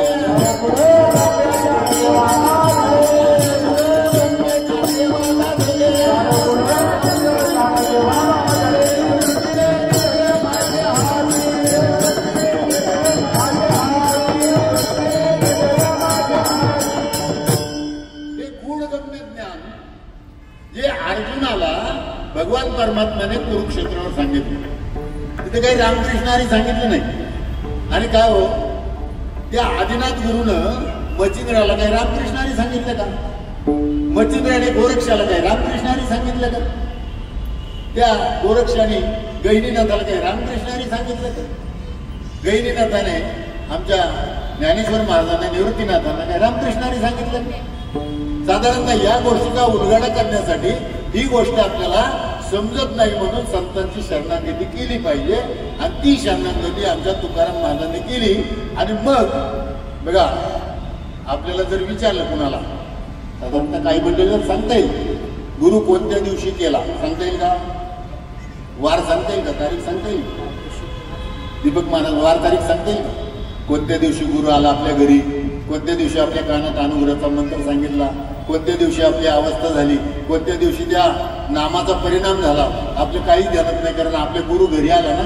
अर्जुनाला भगवान परमात्म्याने कुरुक्षेत्रावर सांगितलं. तिथे काही रामकृष्ण हरी सांगितलं नाही. आणि काय हो त्या आदिनाथ गुरुनं मच्छिंद्राला काही रामकृष्ण हरी सांगितलं का? मच्छिंद्राने गोरक्षाला काही रामकृष्ण हरी सांगितलं का? त्या गोरक्षाने गहिनीनाथाला काही रामकृष्ण हरी सांगितलं का? गहिनीनाथाने आमच्या ज्ञानेश्वर महाराजांना निवृत्तीनाथांना काही रामकृष्ण हरी सांगितलं का? साधारणतः या गोष्टीचा उलगडा करण्यासाठी ही गोष्ट आपल्याला समजत नाही म्हणून संतांची शरणागती केली पाहिजे. आणि ती शरणागती आमच्या तुकाराम महाराजांनी केली. आणि मग बघा आपल्याला जर विचारलं कुणाला साधारणतः काही मंडळी सांगता येईल गुरु कोणत्या दिवशी केला सांगता येईल का? वार सांगता येईल का? तारीख सांगता येईल? दीपक महाराज वार तारीख सांगता येईल का? कोणत्या दिवशी गुरु आला आपल्या घरी? कोणत्या दिवशी आपल्या कानात अनुग्रहाचा मंत्र सांगितला? कोणत्या दिवशी आपली अवस्था झाली? कोणत्या दिवशी त्या नामाचा परिणाम झाला? आपले काहीच ध्यानात नाही. कारण आपले गुरु घरी आला ना.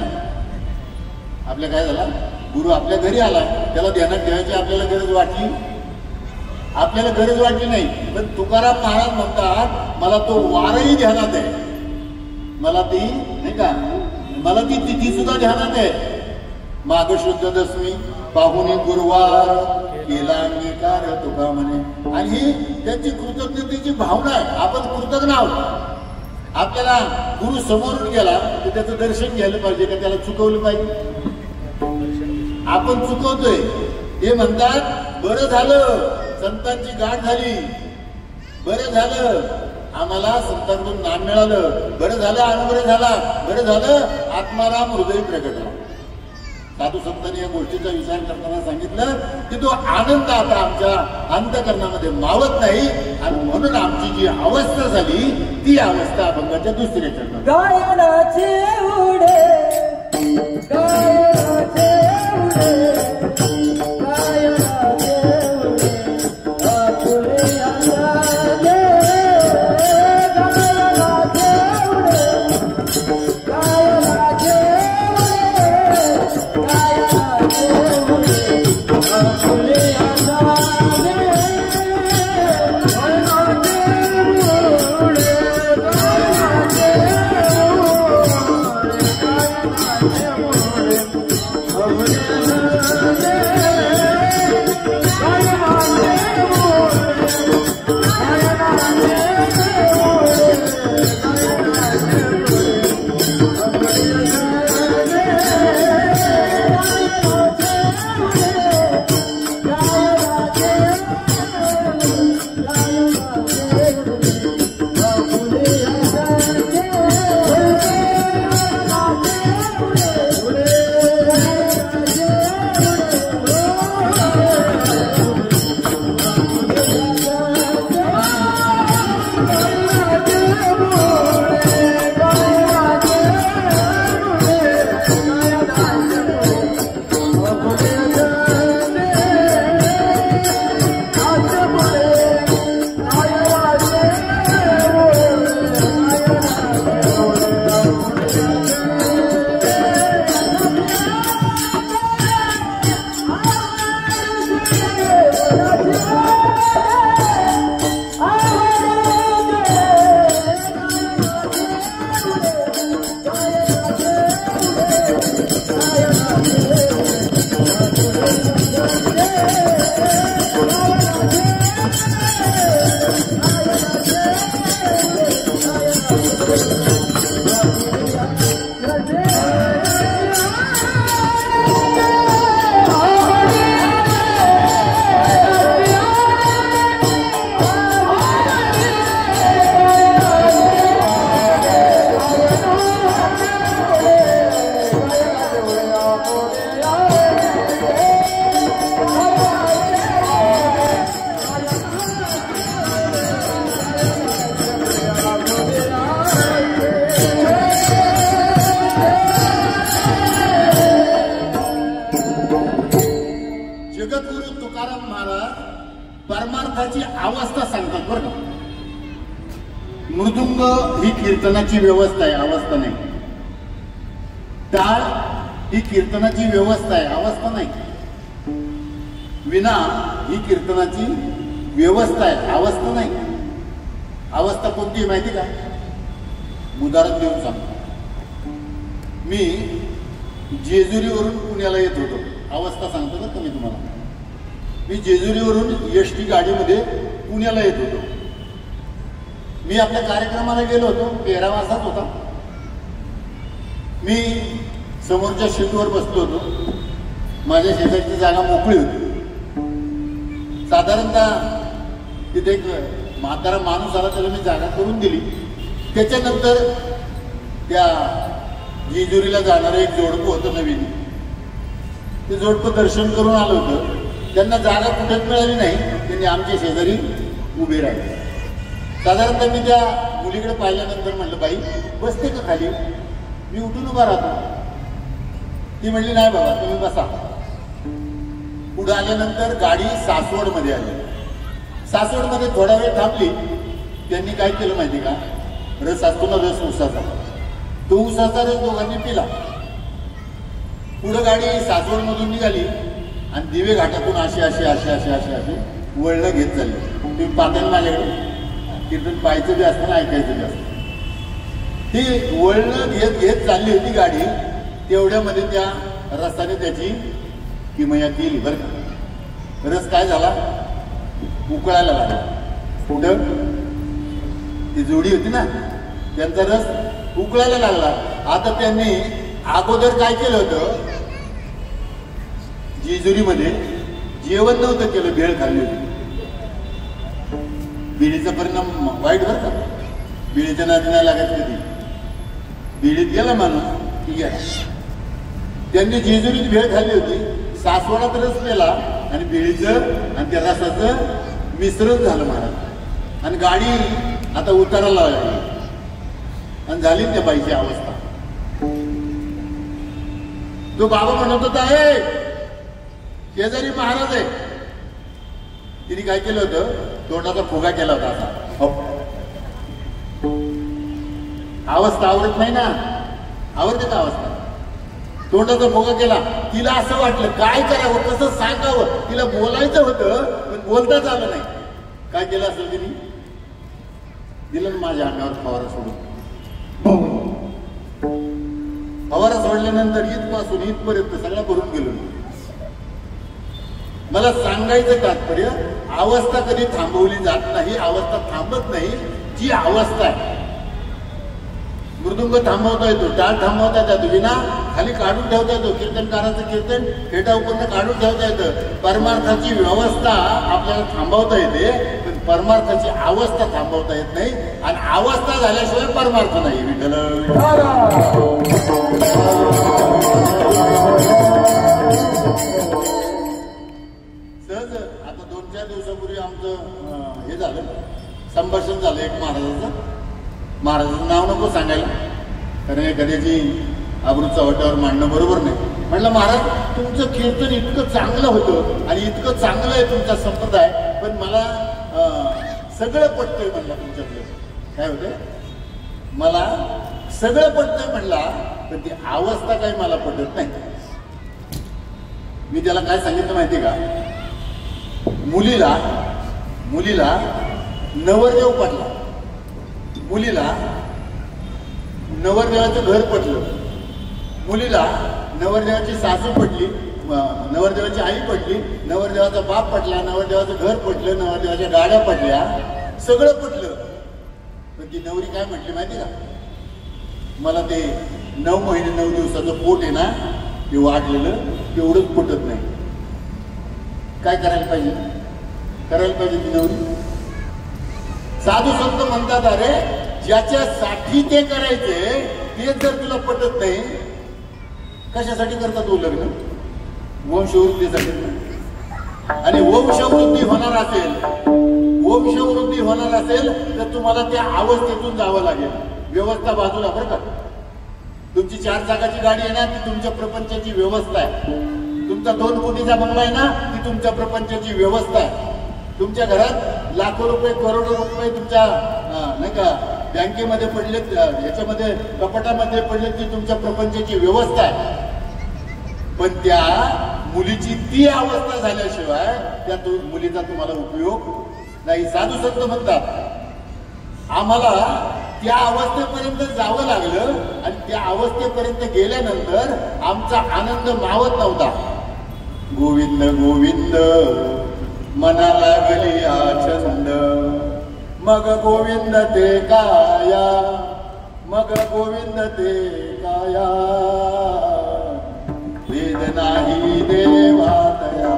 आपल्या काय झाला? गुरु आपल्या घरी आला. त्याला ध्यानात ठेवायची आपल्याला गरज वाटली? आपल्याला गरज वाटली नाही. पण तुकाराम महाराज म्हणतात मला तो वारही ध्यानात आहे. मला ती नाही का मला ती तिथी सुद्धा ध्यानात आहे. माघ शुद्ध दशमी पाहुणे गुरुवार केला अंगीकार तुका म्हणे. आणि ही त्यांची कृतज्ञतेची भावना आहे. आपण कृतज्ञ आहोत. आपल्याला गुरु समोरून गेला तर त्याचं दर्शन घ्यायला पाहिजे का त्याला चुकवलं पाहिजे? आपण चुकवतोय. ते म्हणतात बरं झालं संतांची गाठ झाली. बरं झालं आम्हाला संतांकडून नाम मिळालं. बरं झालं अनुग्रह झाला. बरं झालं आत्माराम हृदय प्रगटला. साधू संतांनी या गोष्टीचा विचार करताना सांगितलं की तो आनंद आता आमच्या अंतःकरणामध्ये मावत नाही. आणि म्हणून आमची जी अवस्था झाली ती अवस्था अभंगाच्या दुसऱ्या चरणात गायनाचे उडे गायनाचे उडे गायनाचे जगद्गुरु तुकाराम महाराज परमार्थाची अवस्था सांगतात बरं का. मृदुंग ही कीर्तनाची व्यवस्था आहे, अवस्था नाही. टाळ ही कीर्तनाची व्यवस्था आहे, अवस्था नाही. विना ही कीर्तनाची व्यवस्था आहे, अवस्था नाही. अवस्था कोणती माहिती का? उदाहरण देऊन सांगतो. मी जेजुरीवरून पुण्याला येत होतो, अवस्था सांगतो ना मी तुम्हाला. मी जेजुरीवरून एसटी गाडीमध्ये पुण्याला येत होतो. मी आपल्या कार्यक्रमाला गेलो होतो, 13 वाजताच होता. मी समोरच्या सीटवर बसलो होतो. माझ्या शेजारची जागा मोकळी होती. साधारणतः तिथे एक म्हातारा माणूस आला, त्याला मी जागा करून दिली. त्याच्यानंतर त्या जेजुरीला जाणारं एक जोडपं होतं नवीन. ते जोडपं दर्शन करून आलं होतं. त्यांना जागा कुठेच मिळाली नाही. त्यांनी आमच्या शेजारी उभे राहिले. साधारणतः मी त्या मुलीकडे पाहिल्यानंतर म्हटलं, बाई बसते का खाली? मी उठून उभा राहतो. ती म्हणली, नाही बाबा तुम्ही बसा. पुढे आल्यानंतर गाडी सासवडमध्ये आली. सासवडमध्ये थोडा वेळ थांबली. त्यांनी काय केलं माहिती का? रस असतो ना, रस उसाचा, तो उसाचा रस दोघांनी पिला. पुढे गाडी सासवडमधून निघाली आणि दिवे घाटातून अशी अशी अशी अशी अशी अशी वळणं घेत चालली. तुम्ही पाहताना माझ्याकडे कीर्तन पाहायचं बी असतं ना, ऐकायचं बी असतं. ती वळणं घेत घेत चालली होती गाडी. तेवढ्यामध्ये त्या रसाने त्याची किमया केली बरं का. रस काय झाला? उकळायला लागला. कुठं? ती जोडी होती ना, त्यांचा रस उकळायला लागला. आता त्यांनी अगोदर काय केलं होतं? जेजुरीमध्ये जेवण नव्हतं केलं, भेळ खाल्ली होती. बिडीचा परिणाम वाईट बरं का. बिडीच्या नादी नाही लागत कधी. बिडीत गेला माणूस की गेला. त्यांनी जेजुरीत भेळ खाल्ली होती, सासवडात रस पेला आणि बिडीचं आणि त्या रसाचं मिश्रण झालं महाराज. आणि गाडी आता उतारायला लागली आणि झाली त्या बाईची अवस्था. तो बाबा म्हणत होता, हे शेजारी महाराज आहे. तिने काय केलं होतं? तोंडाचा फुगा केला होता असा. अवस्था आवडत नाही ना? आवडते का अवस्था? तोंडाचा फुगा केला. तिला असं वाटलं काय करावं, कसं सांगावं. तिला बोलायचं होतं पण बोलताच आलं नाही. काय केलं असेल तिने? दिलं ना माझ्या अंगावर फवारा सोडून. फवारा सोडल्यानंतर इथपासून इथपर्यंत सगळं भरून गेलो. मला सांगायचं तात्पर्य, अवस्था कधी थांबवली जात नाही. अवस्था थांबत नाही. जी अवस्था आहे, मृदुंग थांबवता येतो, टाळ थांबवता येतो, विना खाली काढून ठेवता येतो, कीर्तनकाराचं कीर्तन फेटा उपन्न काढून ठेवता येतं. परमार्थाची व्यवस्था आपल्याला थांबवता येते, पण परमार्थाची अवस्था थांबवता येत नाही. आणि अवस्था झाल्याशिवाय परमार्थ नाही. विठ्ठल सहज आता 2-4 दिवसापूर्वी आमचं हे झालं, संभाषण झालं एक महाराजाचं. महाराजाचं नाव नको सांगायला, कारण एखाद्याची आबरू चव्हाट्यावर मांडणं बरोबर नाही. म्हटलं, महाराज तुमचं कीर्तन इतकं चांगलं होतं आणि इतकं चांगलं आहे तुमचा संप्रदाय, पण मला सगळं पटतंय म्हणलं तुमच्याकडे. काय होतंय? मला सगळं पटतंय म्हणला, पण ती अवस्था काही मला पटत नाही. मी त्याला काय सांगितलं माहिती का? मुलीला नवरदेव पटला, मुलीला नवरदेवाचं घर पटलं, मुलीला नवरदेवाची सासू पटली, नवरदेवाची आई पटली, नवरदेवाचा बाप पटला, नवरदेवाचं घर पटलं, नवरदेवाच्या गाड्या पटल्या, सगळं पटलं. पण ती नवरी काय म्हटली माहिती का? मला ते 9 महिने 9 दिवसाचं पोट आहे ना, ते वाढलेलं तेवढंच पटत नाही. काय करायला पाहिजे? ती नवरी. साधू संत म्हणतात, अरे ज्याच्यासाठी ते करायचे ते जर तुला पटत नाही, कशासाठी करतात तू लग्न? वंशवृद्धीसाठी. आणि वंशवृद्धी होणार असेल तर तुम्हाला त्या अवस्थेतून जावं लागेल. व्यवस्था बाजूला बरं का. तुमची 4 चाकाची गाडी आहे ना, ती तुमच्या प्रपंचाची व्यवस्था आहे. तुमचा 2 कोटीचा बंगला आहे ना, ती तुमच्या प्रपंचाची व्यवस्था आहे. तुमच्या घरात लाखो रुपये करोडो रुपये तुमच्या नाही का बँकेमध्ये पडले, याच्यामध्ये कपाटामध्ये पडले, ती तुमच्या प्रपंचाची व्यवस्था आहे. पण त्या मुलीची ती अवस्था झाल्याशिवाय त्या मुलीचा तुम्हाला उपयोग नाही. साधू संत म्हणतात आम्हाला त्या अवस्थेपर्यंत जावं लागलं आणि त्या अवस्थेपर्यंत गेल्यानंतर आमचा आनंद मावत नव्हता. गोविंद गोविंद मना लागली छंद, मग गोविंद ते काया, मग गोविंद ते काया. वेद नाही देवातया,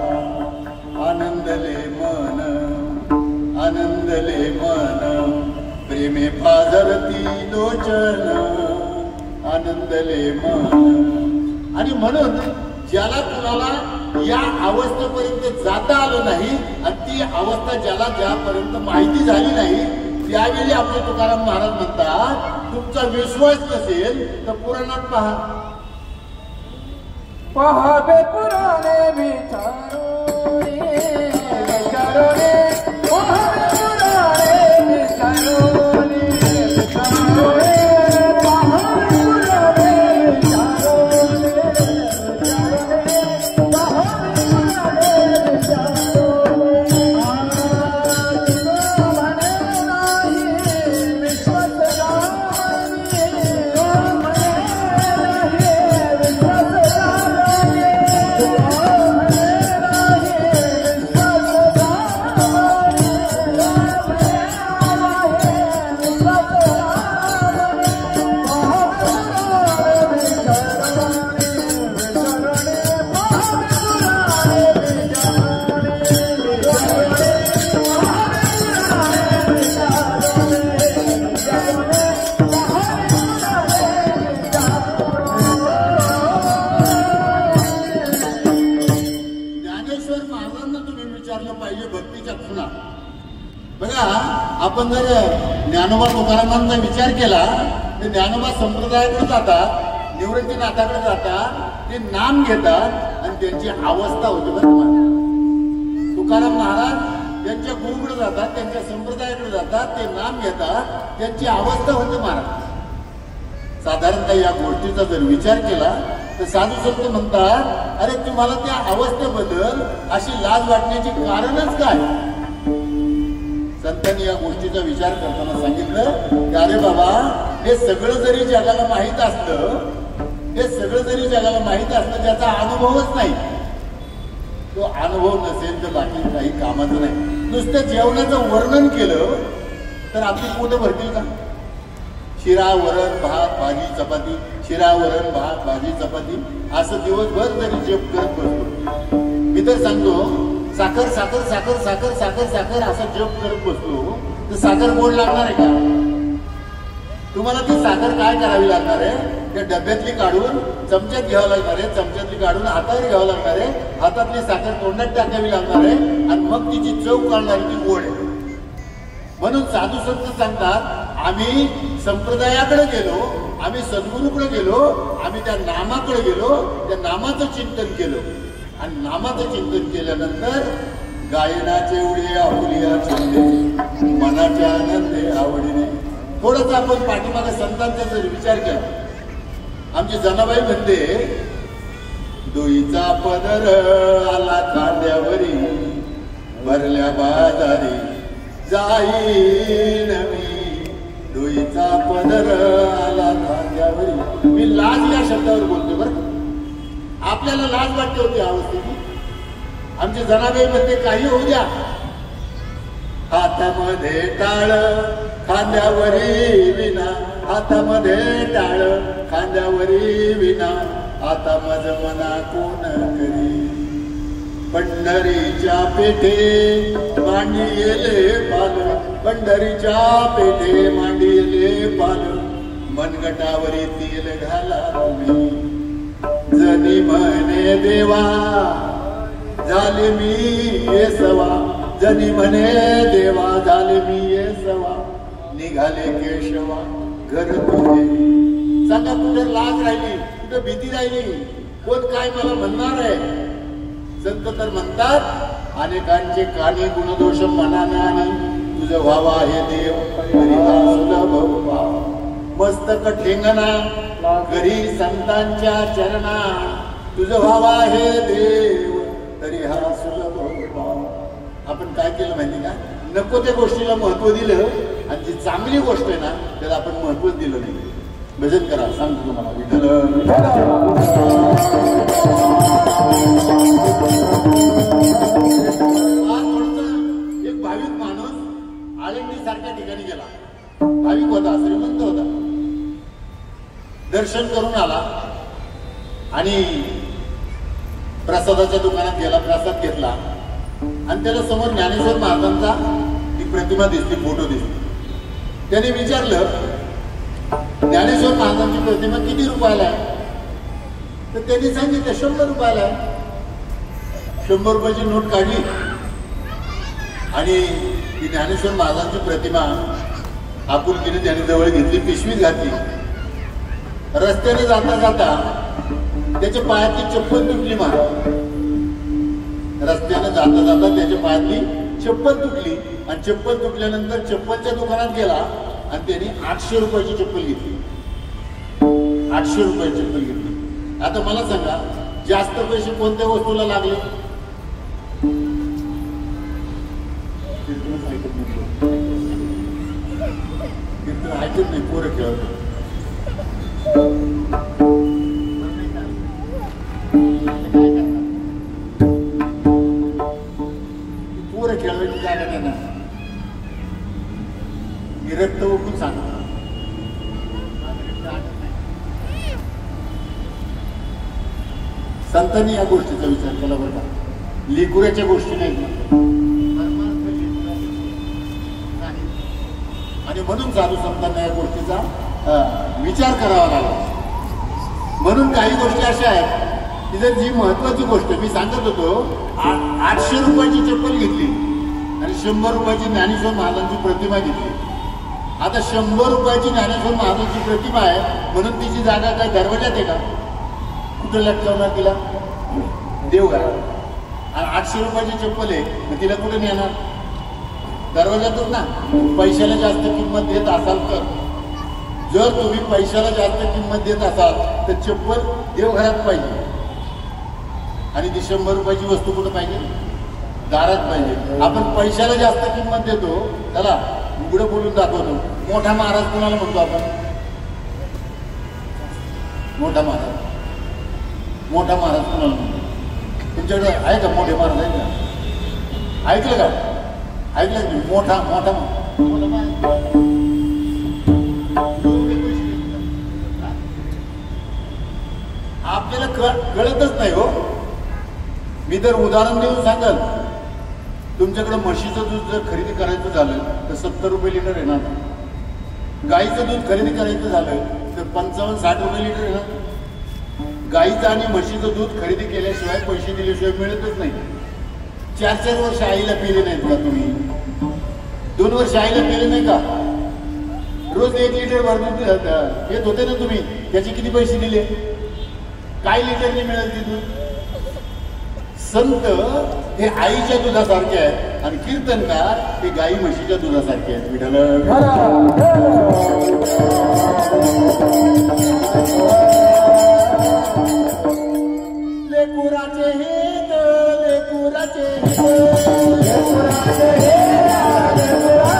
आनंदले मन, आनंदले मन. प्रेमे पाझरती लोचन, आनंदले मन. आणि म्हणून ज्याला कुणाला या अवस्थेपर्यंत जाता आलं नाही आणि ती अवस्था ज्याला ज्यापर्यंत माहिती झाली नाही, त्यावेळी आपले तुकाराम महाराज म्हणतात तुमचा विश्वास नसेल तर पुराणात पहा. पहावे पुराणे विचारो रे, विचारो रे, पहावे पुराणे विचारो रे, विचारो रे, पहावे पुराणे विचारो रे, विचारो रे, पहावे पुराणे विचारो रे. म्हणे नाही विश्वास रामी, म्हणे नाही विश्वास रामी. बघा, आपण जर ज्ञानोबा तुकारामांचा विचार केला तर ज्ञानोबा संप्रदायाकडे जातात, निवृत्तीनाथाकडे जातात, ते नाम घेतात आणि त्यांची अवस्था होते. बरं, तुकाराम महाराज त्यांच्या गुरुकडे जातात, त्यांच्या संप्रदायाकडे जातात, ते नाम घेतात, त्यांची अवस्था होते महाराज. साधारणतः या गोष्टीचा जर विचार केला तर साधू संत म्हणतात अरे तुम्हाला त्या अवस्थेबद्दल अशी लाज वाटण्याची कारणच काय. संतांनी या गोष्टीचा विचार करताना सांगितलं की अरे बाबा, हे सगळं जरी जगाला माहीत असलं, हे सगळं जरी जगाला माहीत असलं, ज्याचा अनुभवच नाही, तो अनुभव नसेल तर बाकी काही कामाचं नाही. नुसतं जेवणाचं वर्णन केलं तर आपली पोटं भरतील का. शिरा वरण भात भाजी चपाती, शिरा वरण भात भाजी चपाती असं दिवसभर जरी जेव करत बसतो. मी तर सांगतो साखर साखर साखर साखर साखर साखर असं जप करत बसलो तर साखर गोड लागणार आहे का. तुम्हाला ती साखर काय करावी लागणार आहे, त्या डब्यातली काढून चमच्यात घ्यावं लागणार आहे, चमच्यातली काढून हातावर घ्यावं लागणार आहे, हातातली साखर तोंडात टाकावी लागणार आहे आणि मग तिची चव काढणारी ती गोड आहे. म्हणून साधू संत सांगतात आम्ही संप्रदायाकडे गेलो, आम्ही सद्गुरूकडे गेलो, आम्ही त्या नामाकडे गेलो, त्या नामाचं चिंतन केलं आणि नामाचं चिंतन केल्यानंतर गायनाचे उडे आहुलिया छंदे, मनाच्या आनंदे आवडीने. थोडंसं आपण पाठीमागे संतांचा जर विचार केला, आमची जनाबाई म्हणते डोईचा पदर आला खांद्यावरी, भरल्या बाजारी जाईन मी. डोईचा पदर आला खांद्यावरी. मी लाज या शब्दावर बोलतो बरं. आपल्याला लाज वाटते होती अवस्थेची. आमची जनाबाई मध्ये काही होऊ द्या, हातामध्ये टाळ खांद्यावरी विना, हातामध्ये टाळ खांद्यावरी विना, आता मज मना कोण करी. पंढरीच्या पेठे मांडिले पाल, पंढरीच्या पेठे मांडिले पाल, मनगटावरी तेल घाला तुम्ही. जनी म्हणे देवा झाले मी येसवा, जनी म्हणे देवा झाले मी येसवा, निघाले केशवा घर तुझे. सांगा कुठे लाज राहिली, कुठे भीती राहिली, कोण काय मला म्हणणार आहे. संत तर म्हणतात अनेकांचे कानी गुणदोष मनाने आणि तुझं व्हावा हे देव तरी हा सुलभ भाव. मस्तक ठेंगणा घरी संतांच्या चरणा तुझं व्हावा हे देव तरी हा सुलभ भाव. आपण काय केलं माहिती का? नको त्या गोष्टीला महत्व दिलं आणि जी चांगली गोष्ट आहे ना त्याला आपण महत्वच दिलं नाही. भजन करा सांगतो तुम्हाला विठ्ठल एक भाविक माणूस आळंदी सारख्या ठिकाणी गेला. भाविक होता, श्रीमंत होता. दर्शन करून आला आणि प्रसादाच्या दुकानात गेला, प्रसाद घेतला आणि त्याला समोर ज्ञानेश्वर महाराजांचा ती प्रतिमा दिसली, फोटो दिसली. त्याने विचारलं ज्ञानेश्वर महाराजांची प्रतिमा किती रुपयाला आहे? तर त्यांनी सांगितलं 100 रुपयाला आहे. 100 रुपयाची नोट काढली आणि ती ज्ञानेश्वर महाराजांची प्रतिमा आपुलकीने त्याने जवळ घेतली, पिशवीत घातली. रस्त्याने जाता जाता त्याच्या पायातली चप्पल तुटली. रस्त्याने जाता जाता त्याच्या पायातली चप्पल तुटली आणि चप्पल तुटल्यानंतर चप्पलच्या दुकानात गेला आणि त्याने 800 रुपयाची चप्पल घेतली. 800 रुपयाची चप्पल घेतली. आता मला सांगा जास्त पैसे कोणत्या वस्तूला लागले? ऐकत नाही, पोरं खेळत. पोरं खेळवायची जागा त्यांना रक्त ओळखून सांगा. संतांनी या गोष्टीचा विचार केला बरं का? लेकुऱ्याच्या गोष्टी नाही. आणि म्हणून साधू संतांना या गोष्टीचा विचार करावा लागला. म्हणून काही गोष्टी अशा आहेत की जर जी महत्वाची गोष्ट मी सांगत होतो 800 रुपयाची चप्पल घेतली आणि 100 रुपयाची ज्ञानेश्वर महाराजांची प्रतिमा घेतली. आता 100 रुपयाची ज्ञानेश्वर महाराजांची प्रतिमा आहे म्हणून तिची जागा काय दरवाजात आहे का? कुठं लटकवणार तिला? देवघरात. आणि 800 रुपयाची चप्पल आहे मग तिला कुठे नेणार? दरवाजातच ना. पैशाला जास्त किंमत देत असाल तर, जर तुम्ही पैशाला जास्त किंमत देत असाल तर चप्पल देवघरात पाहिजे आणि ती 100 रुपयाची वस्तू कुठं पाहिजे? दारात पाहिजे. आपण पैशाला जास्त किंमत देतो, त्याला उघडं बोलून दाखवतो. मोठा महाराज कोणाला म्हणतो आपण? मोठा महाराज. मोठा महाराज कोणाला म्हणतो? तुमच्याकडे आहे का मोठे महाराज? आहे का? ऐकलं का? ऐकलं की मोठा मोठा आपल्याला कळतच नाही हो. मी जर उदाहरण देऊन सांगाल, तुमच्याकडे म्हशीचं दूध जर खरेदी करायचं झालं तर 70 रुपये लिटर येणार. गाईचं दूध खरेदी करायचं झालं तर 55-60 रुपये लिटर येणार. गाईचं आणि म्हशीचं दूध खरेदी केल्याशिवाय, पैसे दिल्याशिवाय मिळतच नाही. 4-4 वर्ष आईला पिले नाहीत का तुम्ही? 2 वर्ष आईला पिले नाही का? रोज 1 लिटर भर दूध येत होते ना तुम्ही, त्याचे किती पैसे दिले? काय लिटरने मिळेल ते दूध? संत हे आईच्या दुधासारखे आहेत आणि कीर्तनकार हे गाई म्हशीच्या दुधासारखे आहेत. विठ्ठल लेकुराचे हित, लेकुराचे हित, लेकुराचे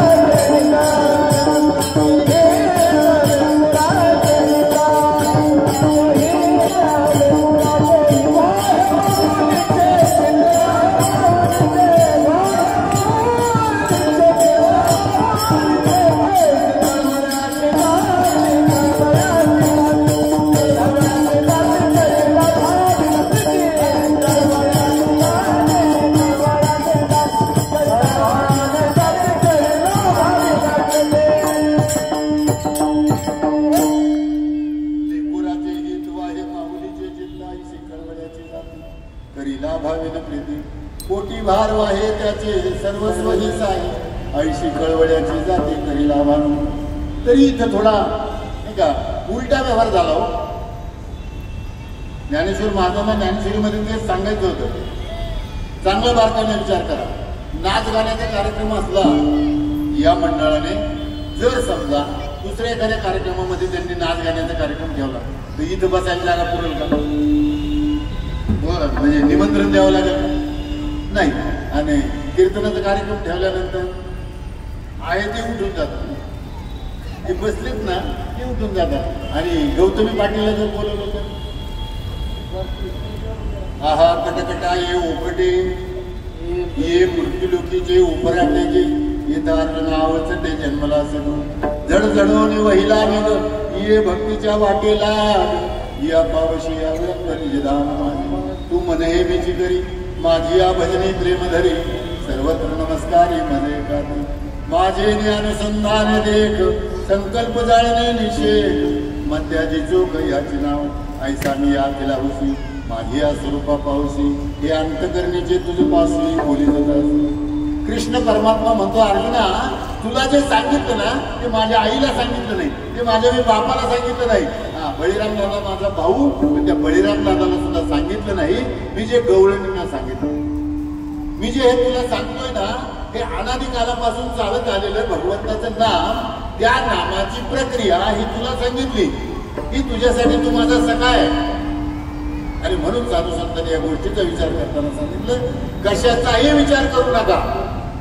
कोटी भार वाहे त्याचे सर्वस्व ही साई, ऐशी कळवळ्याची जाते तरी लाभान. तरी इथं थोडा नाही का उलटा व्यवहार झाला हो. ज्ञानेश्वर महाराजांना ज्ञानेश्वरीमध्ये ते सांगायचं होतं चांगलं बारकाईने विचार करा. नाच गाण्याचा कार्यक्रम असला या मंडळाने जर समजा दुसऱ्या एखाद्या कार्यक्रमामध्ये त्यांनी नाच गाण्याचा कार्यक्रम ठेवला तर इथं बसायला जागा पुरेल का? म्हणजे निमंत्रण द्यावं लागेल का? नाही. आणि कीर्तनाचा कार्यक्रम ठेवल्यानंतर आहे ते उठून जातात, ते बसलेत ना ते उठून जातात. आणि गौतमी पाटीलला जर बोलवलं तर आहा कटकटा ये ओकटे ये मृत्यूलोकीचे उपराट्याचे येतात नावच ते जन्मला सगू जड जडवणे वहिला निग ये भक्तीच्या वाटेला या पावशी तू मन हे बीची करी माझी या भजनी प्रेम धरी सर्वत्र नमस्कारी मने काती माझे ज्ञानसंधान देख संकल्प जाळणे निषेध मध्याची चोख याचे नाव ऐसा मी या केला होसी माझी या स्वरूपा पावसी हे अंतकरणीचे तुझे पासवी बोली जातात. कृष्ण परमात्मा म्हणतो अर्जुना तुला जे सांगितलं ना ते माझ्या आईला सांगितलं नाही, ते माझ्या मी बापाला सांगितलं नाही. हा बळीराम दादा माझा भाऊ पण त्या बळीराम दादाला सुद्धा सांगितलं नाही. मी जे गवळणींना सांगितलं, मी जे हे तुला सांगतोय ना हे अनादी कालापासून चालत आलेलं भगवंताचं नाम, त्या नामाची प्रक्रिया ही तुला सांगितली. ही तुझ्यासाठी तू माझा सखा आहे. आणि म्हणून साधू संतांनी या गोष्टीचा विचार करताना सांगितलं कशाचाही विचार करू नका,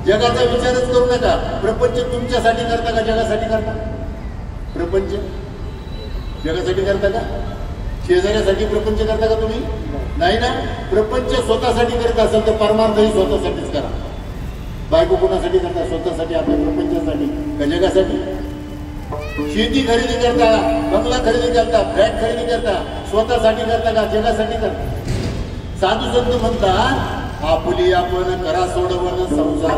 जगाचा विचारच करू नका. प्रपंच तुमच्यासाठी करता का जगासाठी करता? प्रपंच जगासाठी करता का? शेजाऱ्यासाठी प्रपंच करता का तुम्ही? नाही ना. प्रपंच स्वतःसाठी करत असेल तर परमार्थही स्वतःसाठीच करा. बायको कोणासाठी करता? स्वतःसाठी, आपल्या प्रपंचासाठी का जगासाठी? शेती खरेदी करता, बंगला खरेदी करता, फ्लॅट खरेदी करता, स्वतःसाठी करता का जगासाठी करता? साधू संत म्हणतात आपुली आपण करा सोडवण संसार.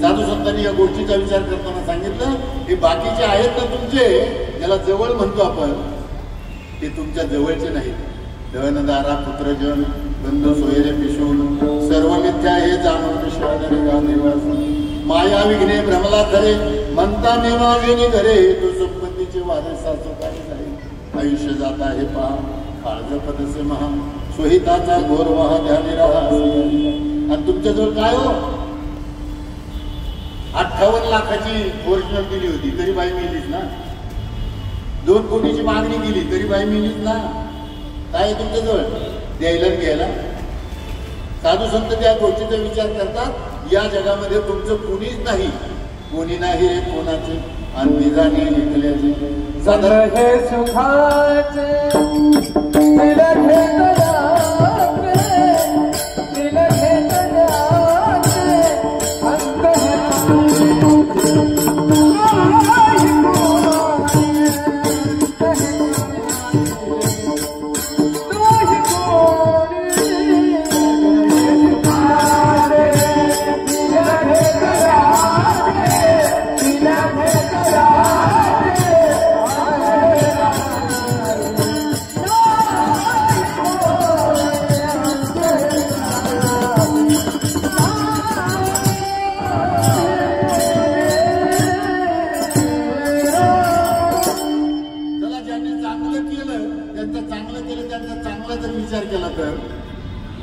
साधू संतांनी या गोष्टीचा विचार करताना सांगितलं हे बाकीचे आहेत ना तुमचे, ज्याला जवळ म्हणतो आपण, ते तुमच्या जवळचे नाहीत. धनदारा पुत्रजन बंधू सोयरे पिशून सर्व मिथ्या हे जाणून माया विघ्ने भ्रमला खरे म्हणता मी माझे घरे तो संपत्तीचे वारसाचं काय झाले आयुष्य जात आहे पहा काळज पदसे महा सोहिताचा घोर वाह ध्यानी राहा. आणि तुमच्याजवळ काय हो 58 लाखाची ओरिजिनल दिली होती तरी बाई मिलीच ना. 2 कोटीची मागणी केली तरी बाई मिलीच ना. काय तुमच्याजवळ द्यायला घ्यायला? साधू संत त्या गोष्टीचा विचार करतात या जगामध्ये तुमचं कोणीच नाही, कोणी नाही रे कोणाचे आणि जाणे ऐकल्याचे सदर हे सुखाचे दिल घेतल्याचे दिल घेतल्याचे अंत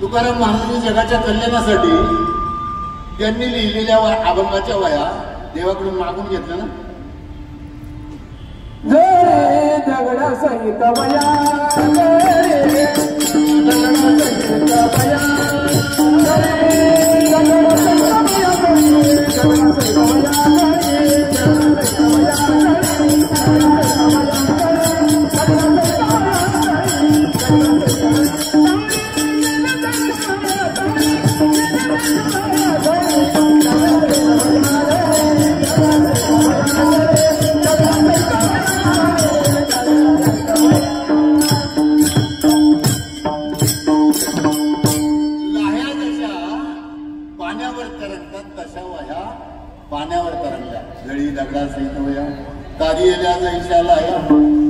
तुकाराम महाराजांनी जगाच्या कल्याणासाठी त्यांनी लिहिलेल्या अभंगाच्या वया देवाकडून मागून घेतल्या ना. जय दगडा सहित वया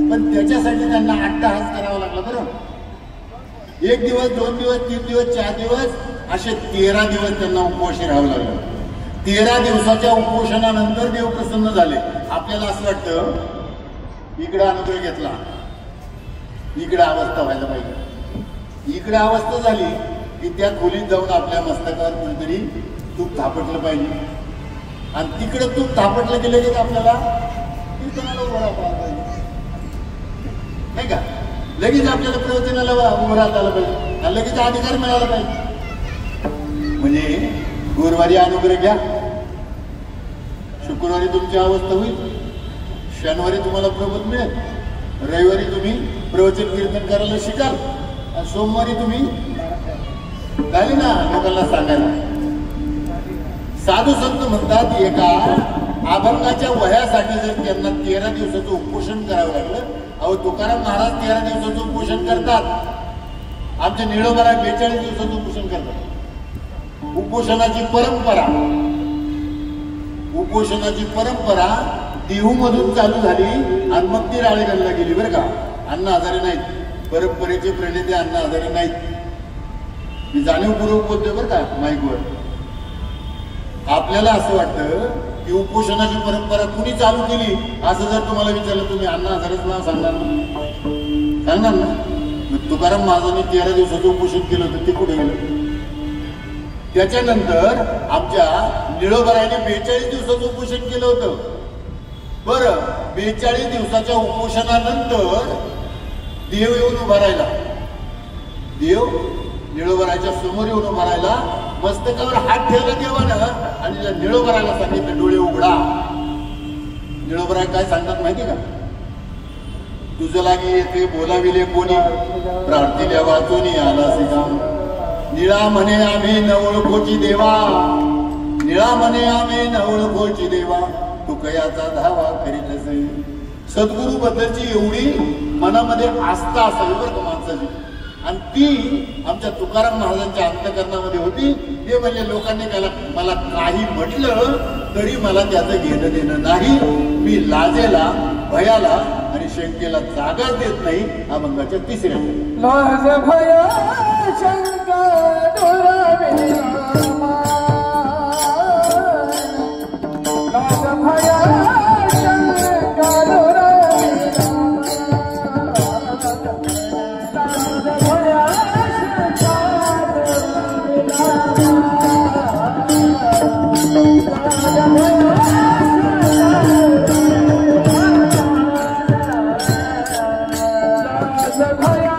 पण त्याच्यासाठी त्यांना अट्टहास करावा लागला. बरं 1 दिवस 2 दिवस 3 दिवस 4 दिवस असे 13 दिवस त्यांना उपवाशी राहावं लागलं. 13 दिवसाच्या उपोषणानंतर देव प्रसन्न झाले. आपल्याला असं वाटतं इकडे अनुग्रह घेतला, इकडे अवस्था व्हायला पाहिजे, इकडे अवस्था झाली की त्या खोलीत जाऊन आपल्या मस्तकावर कुठेतरी तूप थापटलं पाहिजे आणि तिकडे तूप थापटलं गेलं की आपल्याला कीर्तनाला उभं राहता आलं पाहिजे नाही का. लगेच आपल्याला प्रवचनाला उभं राहता आलं पाहिजे आणि लगेच अधिकार मिळाला पाहिजे. म्हणजे गुरुवारी अनुग्रह घ्या, शुक्रवारी तुमची अवस्था होईल, शनिवारी तुम्हाला प्रबोध मिळेल, रविवारी तुम्ही प्रवचन कीर्तन करायला शिकाल आणि सोमवारी तुम्ही झाली ना लोकांना सांगायला. साधू संत म्हणतात एका अभंगाच्या वह्यासाठी जर त्यांना 13 दिवसाचं उपोषण करावं लागलं. अहो तुकाराम महाराज 13 दिवसाचं उपोषण करतात. आमचे निळोबारा 42 दिवसाचं उपोषण करतात. उपोषणाची परंपरा देहू मधून चालू झाली आणि मग ती राळेगणला गेली बरं का. अण्णा हजारे नाहीत, परंपरेचे प्रणेते अण्णा हजारे नाहीत. मी जाणीवपूर्वक बोलतोय बरं का माईकवर. आपल्याला असं वाटतं की उपोषणाची परंपरा कुणी चालू केली असं जर तुम्हाला विचारलं तुम्ही अण्णा हजारेच नाव सांगणार ना. तुकाराम महाराजांनी 13 दिवसाचं उपोषण केलं होतं ते कुठे गेलं. त्याच्यानंतर आमच्या निळोबराने 42 दिवसाचं उपोषण केलं होतं. बरं 42 दिवसाच्या उपोषणानंतर देव येऊन उभा राहिला. देव निळोबराच्या समोर येऊन उभा राहिला, मस्तकावर हात ठेवला देवानं आणि निळोबराला सांगितलं डोळे उघडा. निळोबरा काय सांगतात माहिती का, तुझं लागी येते बोलाविले कोणी, प्रार्थील्या वाचून आला सीता. निळा म्हणे आम्ही न ओळखोची देवा, निळा म्हणे आम्ही न ओळखोची देवा, तू कयाचा धावा करीत असे. सद्गुरू बद्दलची एवढी मनामध्ये आस्था असावी बरं का माणसाची. आणि ती आमच्या तुकाराम महाराजांच्या अंतकरणामध्ये होती. ते म्हणजे लोकांनी मला काही म्हटलं तरी मला त्याचं घेणं देणं नाही. मी लाजेला, भयाला आणि शंकेला जागाच देत नाही. अभंगाच्या 3ऱ्या लाज भया शंका दुरावे रामा, लाज भया शंका दुरावे रामा, लाज भया शंका दुरावे रामा, लाज भया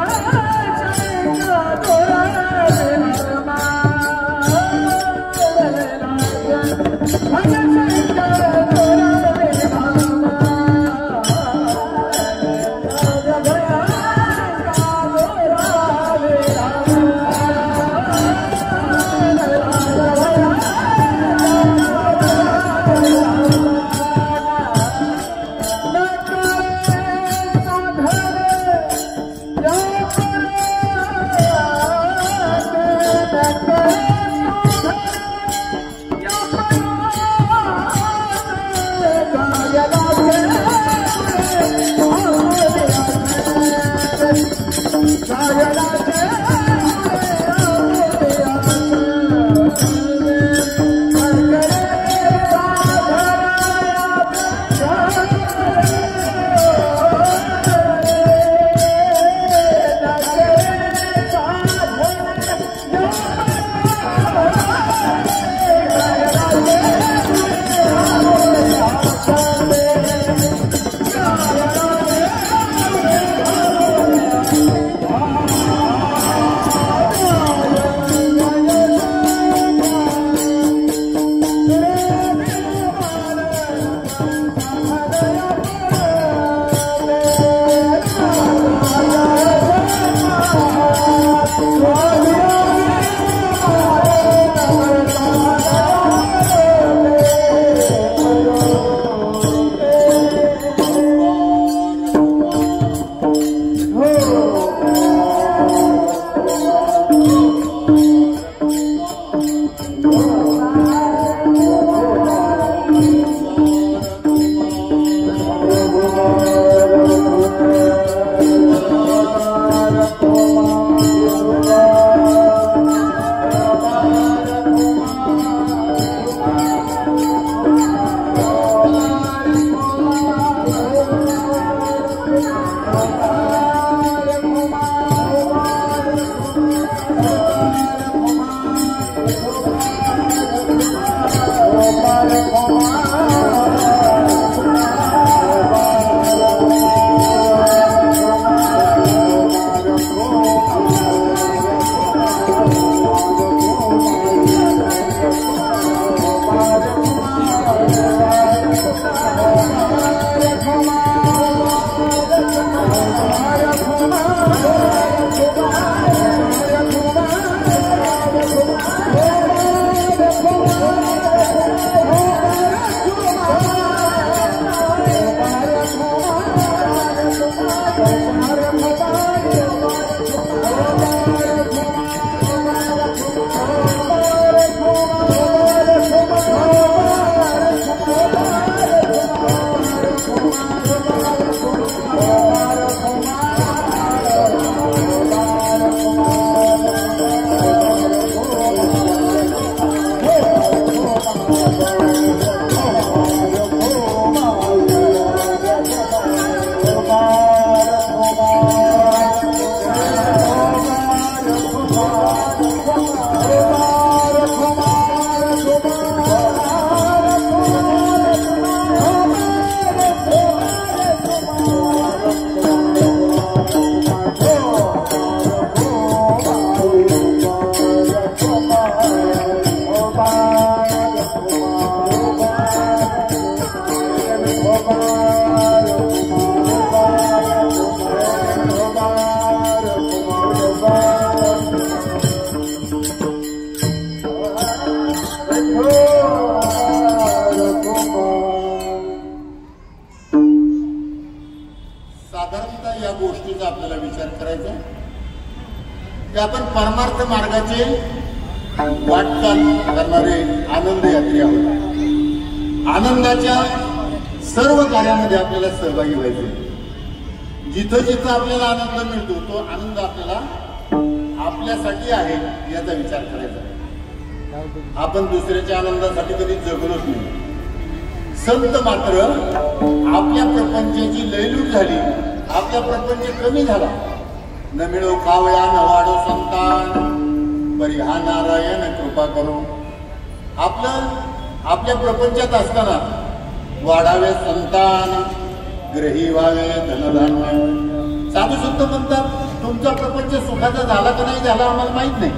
साधारणतः या गोष्टीचा आपल्याला विचार करायचा की आपण परमार्थ मार्गाचे वाटचाल करणारे आनंद यात्री आहोत. आनंदाच्या सर्व कार्यामध्ये आपल्याला सहभागी व्हायचे. जिथं जिथं आपल्याला आनंद मिळतो तो आनंद आपल्याला आपल्यासाठी आहे याचा विचार करायचा. आपण दुसऱ्याच्या आनंदासाठी कधी जगलोच नाही. संत मात्र आपल्या प्रपंचाची लयलूट झाली, आपला प्रपंच कमी झाला. न मिळो कावळा न वाढो संतान, बरी हा नारायण कृपा करो. आपल्या प्रपंचात असताना वाढावे संतान, ग्रही व्हावे धनधान्य. साधू संत म्हणतात तुमचा प्रपंच सुखाचा झाला का नाही झाला आम्हाला माहित नाही,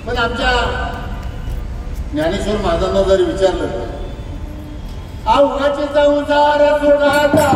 पण आमच्या ज्ञानेश्वर महाराजांना जर विचारलं अवघाचे जाऊ जार सुखाचा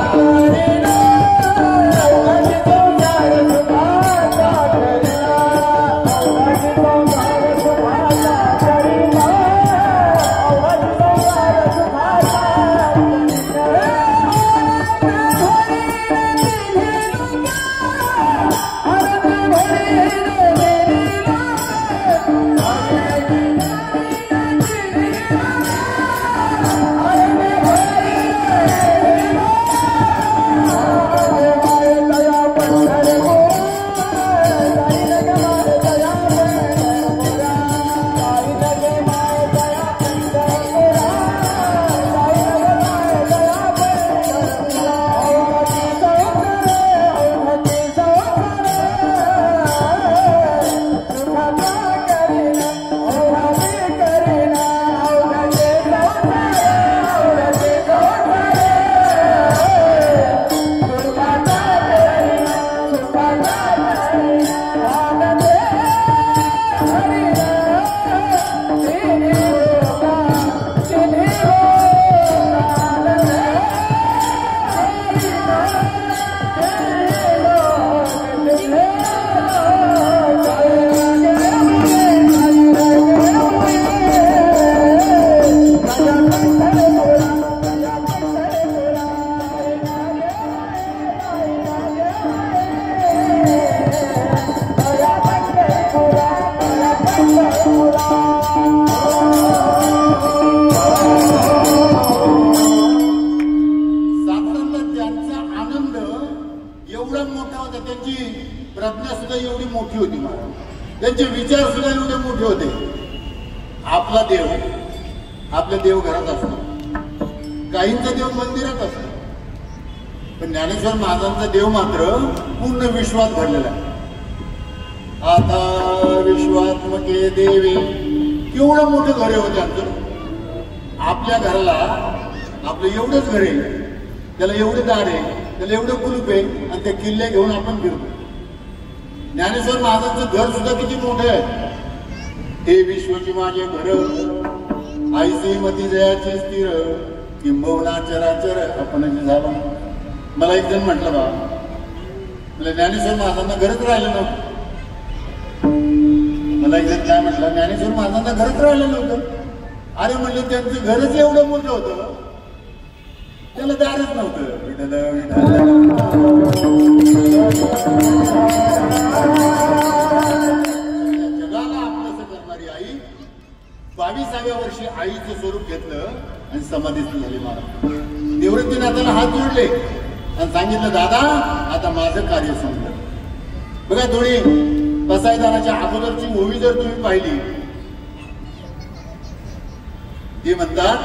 प्रज्ञा सुद्धा एवढी मोठी होती महाराज, त्यांचे विचार सुद्धा एवढे मोठे होते. आपला देव आपल्या देवघरात असतो, काहींचा देव मंदिरात असतो, पण ज्ञानेश्वर महाराजांचा देव मात्र पूर्ण विश्वात भरलेला आहे. आता विश्वात्मके देवी, केवढं मोठं घर आहे त्यांचं. आपल्या घराला आपलं एवढंच घर आहे, त्याला एवढे दार आहे, त्याला एवढं कुलूप आहे, आणि ते किल्ले घेऊन आपण फिरतो. ज्ञानेश्वर महाराजांचं घर सुद्धा किती मोठं आहे. हे विश्वची माझे घर, आईसी मती जयाचे स्थिर, किंबहुना चराचर आपणच झालं. मला एक जण म्हटलं बा, मला ज्ञानेश्वर महाराजांना घरच राहिलं नव्हतं. मला एक जण काय म्हटलं, ज्ञानेश्वर महाराजांना घरच राहिलं नव्हतं. अरे म्हणलं त्यांचं घरच एवढं मोठं होतं, त्याला दारच नव्हतं. विठ्ठल जगाला आपलंसं करणारी आई 22व्या वर्षी आईचं स्वरूप घेतलं आणि समाधीस्थ झाली. महाराज निवृत्तीनाथाला हात जोडले आणि सांगितलं, दादा आता माझं कार्य संपलं. बघा, थोडी बसाईदानाच्या अगोदरची ओवी जर तुम्ही पाहिली, ते म्हणतात,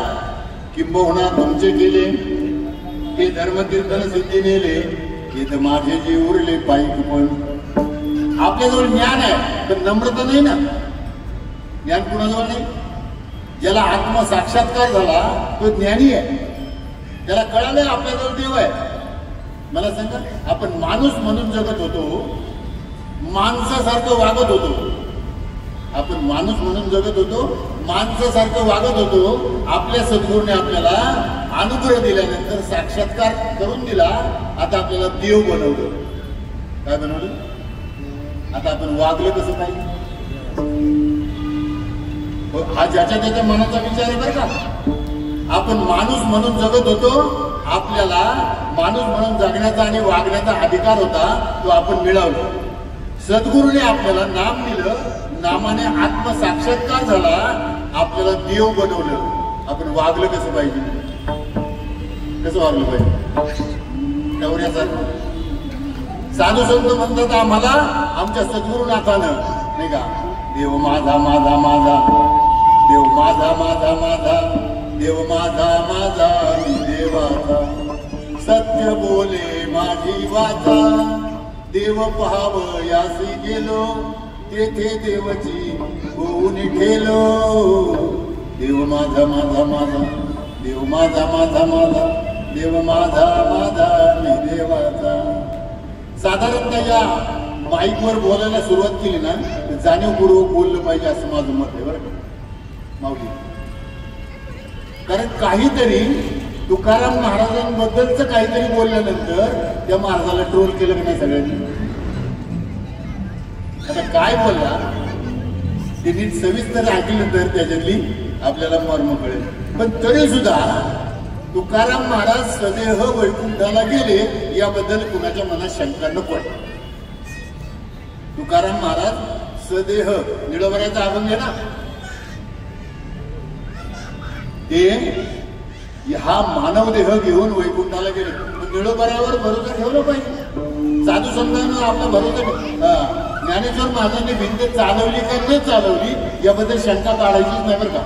किंबहुना तुमचे केले हे धर्मकीर्तन सिद्धी नेले, हे तर माझे जे उरले पायी पण. आपल्याजवळ ज्ञान आहे पण नम्रता नाही ना. ज्ञान कुणाजवळ नाही. ज्याला आत्मसाक्षात्कार झाला तो ज्ञानी आहे. त्याला कळालं आपल्याजवळ देव आहे. मला सांगा, आपण माणूस म्हणून जगत होतो, माणसासारखं वागत होतो, आपण माणूस म्हणून जगत होतो, माणसासारखं वागत होतो. आपल्या सद्गुरूने आपल्याला अनुग्रह दिल्यानंतर साक्षात्कार करून दिला. आता आपल्याला देव बनवलं. काय बनवलं? आता आपण वागलं कसं पाहिजे हा ज्याच्या त्याच्या मनाचा विचार आहे बरं का. आपण माणूस म्हणून जगत होतो, आपल्याला माणूस म्हणून जगण्याचा आणि वागण्याचा अधिकार होता, तो आपण मिळवला. सद्गुरूने आपल्याला नाम दिलं, नामाने आत्मसाक्षात्कार झाला, आपल्याला देव बनवलं. आपण वागलं कसं पाहिजे? कसं वागलं पाहिजे? नवऱ्यासारखं. साधू संत म्हणतात आम्हाला आमच्या सद्गुरुनाथानं, नाही का, देव माझा माझा माझा, देव माझा माझा माझा, देव माझा माझा मी देवाचा, सत्य बोले माझी वाचा, देव पहाव यासी गेलो, तेथे देवची होऊन ठेलो. देव माझा माझा माझा, देव माझा माझा माझा, देव माझा माझा मी देवाचा. साधारणतः या माईकवर बोलायला सुरुवात केली ना, जाणीवपूर्वक बोललं पाहिजे असं माझं मत आहे बरं का माऊली. कारण काहीतरी तुकाराम महाराजांबद्दलच काहीतरी बोलल्यानंतर त्या महाराजाला ट्रोल केलं की नाही सगळ्यांनी? आता काय बोलला ते नीट सविस्तर ऐकलं तर त्याच्यातली आपल्याला मर्म कळेल. पण तरी सुद्धा तुकाराम महाराज सदेह वैकुंठाला गेले याबद्दल कुणाच्या मनात शंका नको. तुकाराम महाराज सदेह निळोबऱ्याचा अभंग आहे ना, ते हा मानव देह घेऊन वैकुंठाला गेले. निळोबऱ्यावर भरोसा ठेवला पाहिजे. साधू संतांना आपला भरोसा. ज्ञानेश्वर महाराजांनी भिंत चालवली का न चालवली याबद्दल शंका काढायचीच नाही बरं का.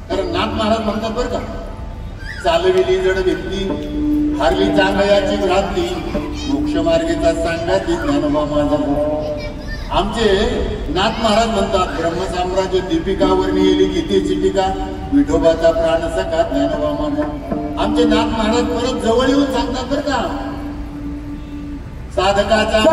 कारण नाथ महाराज म्हणतात बरं का, चालविली जड भिंती, हारली चांगयाची भ्रांती, मोक्ष मार्गेचा सांगाती ज्ञानोबा माझा. आमचे नाथ महाराज म्हणतात, ब्रह्मसाम्राज्य दीपिकावर लिहिली गीतेची टीका, विठोबाचा प्राण सखा ज्ञानोबा माझा. आमचे नाथ महाराज परत जवळ येऊन सांगतात बरं का, साधकाचा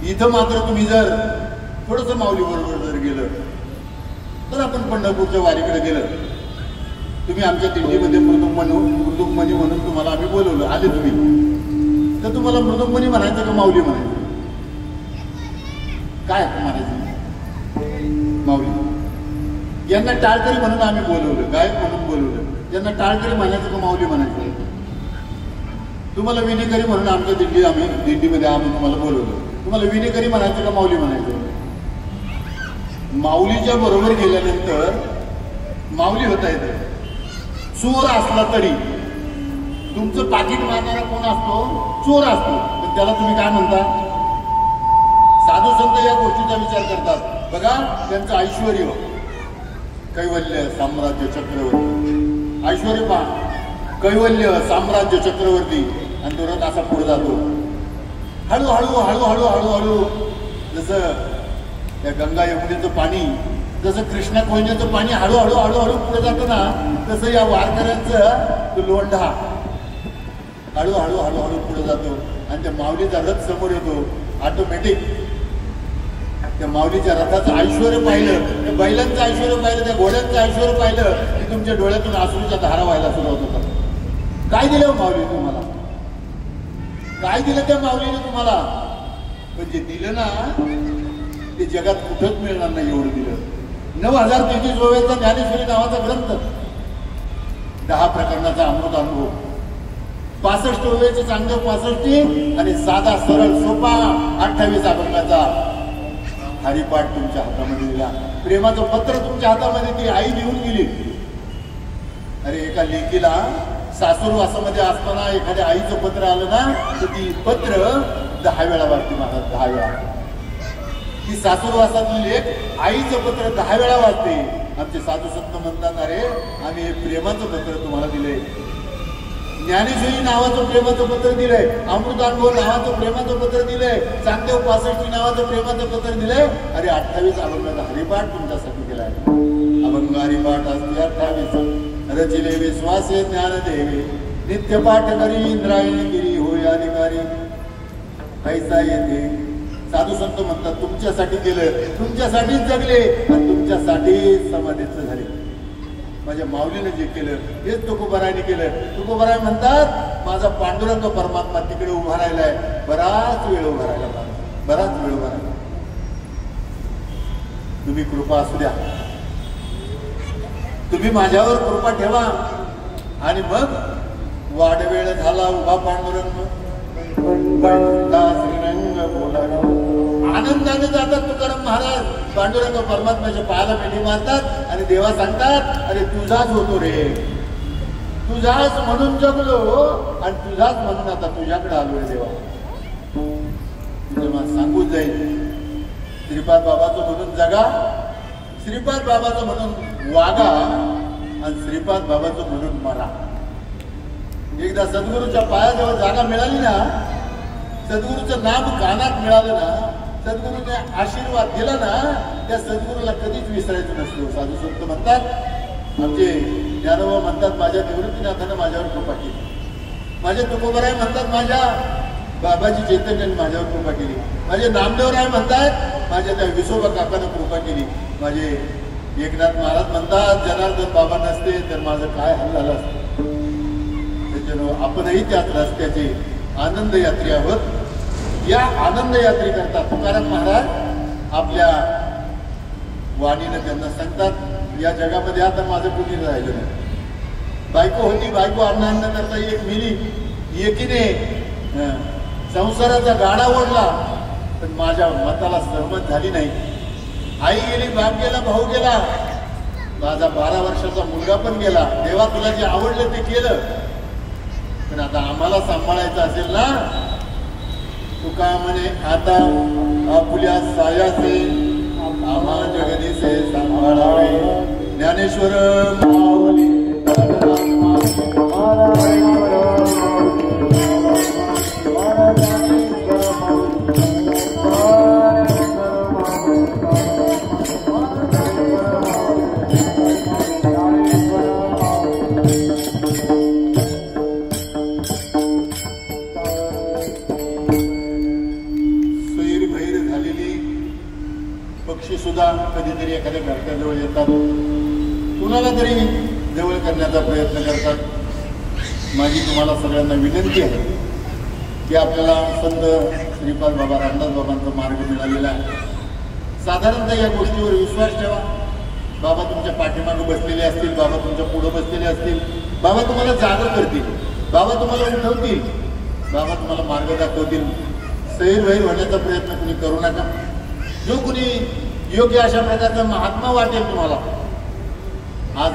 इथं मात्र तुम्ही जर थोडंसं माऊली बरोबर जर गेलं तर आपण पंढरपूरच्या वारीकडे गेलं तुम्ही आमच्या दिंडीमध्ये मृदुंगमणी म्हणून तुम्हाला आम्ही बोलवलं, आले तुम्ही, तर तुम्हाला मृदुंगमणी म्हणायचं का माऊली म्हणायचं? काय म्हणायचं? माऊली. यांना टाळकरी म्हणून आम्ही बोलवलं, गायक म्हणून बोलवलं. यांना टाळकरी म्हणायचं का माऊली म्हणायचं? तुम्हाला विनेकरी म्हणून आमच्या दिंडीमध्ये आम्ही तुम्हाला बोलवलं, तुम्हाला विनेकरी म्हणायचं का माऊली म्हणायचं? माऊलीच्या बरोबर गेल्यानंतर माऊली होता येते. चोर असला तरी तुमचं पाकिट मारणारा कोण असतो? चोर असतो. पण त्याला तुम्ही काय म्हणता? साधू संत या गोष्टीचा विचार करतात. बघा, त्यांचं ऐश्वर्य, कैवल्य, साम्राज्य, चक्रवर्ती. ऐश्वर्य पहा, कैवल्य, साम्राज्य, चक्रवर्ती. आणि तो रथ असा पुढे जातो. हळूहळू हळूहळू हळूहळू जसं त्या गंगा यमुनेचं पाणी, जसं कृष्णा कोयनेचं पाणी हळूहळू हळूहळू पुढे जातं ना, तसं या वारकऱ्यांचं लोंढा हळूहळू हळूहळू पुढे जातो. आणि त्या माऊलीचा रथ समोर येतो. ऑटोमॅटिक त्या माऊलीच्या रथाचं ऐश्वर्य पाहिलं, त्या बैलांचं ऐश्वर्य पाहिलं, त्या घोड्यांचं ऐश्वर्य पाहिलं की तुमच्या डोळ्यातून अश्रूच्या धारा व्हायला सुरुवात होतात. काय दिलं माऊली तुम्हाला? काय दिलं त्या माऊलीने तुम्हाला? पण जे दिलं ना ते जगात कुठंच मिळणार नाही एवढं दिलं. 9033 ओव्याचा ज्ञानेश्वरी नावाचा ग्रंथ, 10 प्रकरणाचा अमृत अनुभव, 65 ओव्याचे चांगलं 65 आणि साधा सरळ सोपा 28 अभंगाचा हरिपाठ तुमच्या हातामध्ये दिला. प्रेमाचं पत्र तुमच्या हातामध्ये ती आई लिहून गेली. अरे एका लेकीला सासूरवासामध्ये असताना एखाद्या आईचं पत्र आलं ना तर ती पत्र 10 वेळा वाचते महाराज, 10 वेळा. ती सासूरवासातली लेख आईचं पत्र 10 वेळा वाचते. आमचे साधू संत म्हणतात, अरे आम्ही हे प्रेमाचं पत्र तुम्हाला दिलंय. ज्ञानेश्वरी नावाचं प्रेमाचं पत्र दिलंय, अमृतानुभव नावाचं प्रेमाचं पत्र दिलंय, चांगदेव 65 नावाचं प्रेमाचं पत्र दिलंय. अरे 28 अभंगाचा हरिपाठ तुमच्यासाठी केलाय. अभंग हरिपाठ असते 28. रचिले विश्वासे ज्ञानदेवे, नित्य पाठ करी इंद्रायणी गिरी होय अधिकारी. पैसा येते. साधू संत म्हणतात तुमच्यासाठी केलं, तुमच्यासाठीच जगले आणि तुमच्यासाठीच समाधीचं झाले. माझ्या माऊलीने जे केलं हेच तुकोबारायने केलं. तुकोबाराय म्हणतात माझा पांडुरंग परमात्मा तिकडे उभा राहिलाय, बराच वेळ उभा राहिला, बराच वेळ उभा राहिला. तुम्ही कृपा असू द्या, तुम्ही माझ्यावर कृपा ठेवा. आणि मग वाडवेळ झाला उभा पांडुरंग, श्रीरंग बोला. आनंदाने जातात तुकाराम महाराज. पांडुरंग परमात्म्याच्या पायाला मिठी मारतात आणि देवा सांगतात, अरे तुझाच होतो रे, तुझाच म्हणून जगलो आणि तुझाच म्हणून आता तुझ्याकडे आलो रे देवा. तुझं सांगूच जाईल, श्रीपाद बाबाचं म्हणून जगा, श्रीपाद बाबाचं म्हणून वागा आणि श्रीपाद बाबाचं म्हणून मरा. एकदा सद्गुरूच्या पायाजवळ जागा मिळाली ना, सद्गुरूचं नाम कानात मिळालं ना, सद्गुरूने आशीर्वाद दिला ना, त्या सद्गुरूला कधीच विसरायचं नसतो. साधू संत म्हणतात, आमचे ज्ञानोबा म्हणतात माझ्या निवृत्तीनाथानं माझ्यावर कृपा केली. माझे तुकोबाराय म्हणतात माझ्या बाबाजी चैतन्याने माझ्यावर कृपा केली. माझे नामदेवराय म्हणतात माझ्या त्या विसोबा काकानं कृपा केली. माझे एकनाथ महाराज म्हणतात जनार्दन बाबा नसते तर माझं काय हाल झालं असतं. त्याच्यानं आपणही त्याच रस्त्याचे आनंद यात्री आहोत. या आनंद यात्री करता तुकाराम महाराज आपल्या वाणीनं त्यांना सांगतात, या जगामध्ये आता माझं कुणी राहिलं नाही. बायको होती, बायको अन्न करता एक मिली, एकीने संसाराचा गाडा ओढला पण माझ्या मताला सहमत झाली नाही. आई गेली, बाप गेला, भाऊ गेला, माझा 12 वर्षाचा मुलगा पण गेला. देवा तुला जे आवडलं ते केलं, पण आता आम्हाला सांभाळायचं असेल ना. तुका म्हणे आता आपल्या सायाचे आम्हा जगदीचे सांभाळावे. ज्ञानेश्वर माऊली सुद्धा कधीतरी एखाद्या घरट्याजवळ येतात. कुणाला तरी जवळ करण्याचा प्रयत्न करतात. माझी तुम्हाला सगळ्यांना विनंती आहे की आपल्याला संत श्रीपाद बाबा रामदास बाबांचा मार्ग मिळालेला आहे. साधारणतः या गोष्टीवर विश्वास ठेवा. बाबा तुमच्या पाठीमागे बसलेले असतील, बाबा तुमच्या पुढे बसलेले असतील, बाबा तुम्हाला जागा करतील, बाबा तुम्हाला उठवतील, बाबा तुम्हाला मार्ग दाखवतील. सैरवैर होण्याचा प्रयत्न कुणी करू नका. जो कुणी योग्य अशा प्रकारचा महात्मा वाटेल तुम्हाला, आज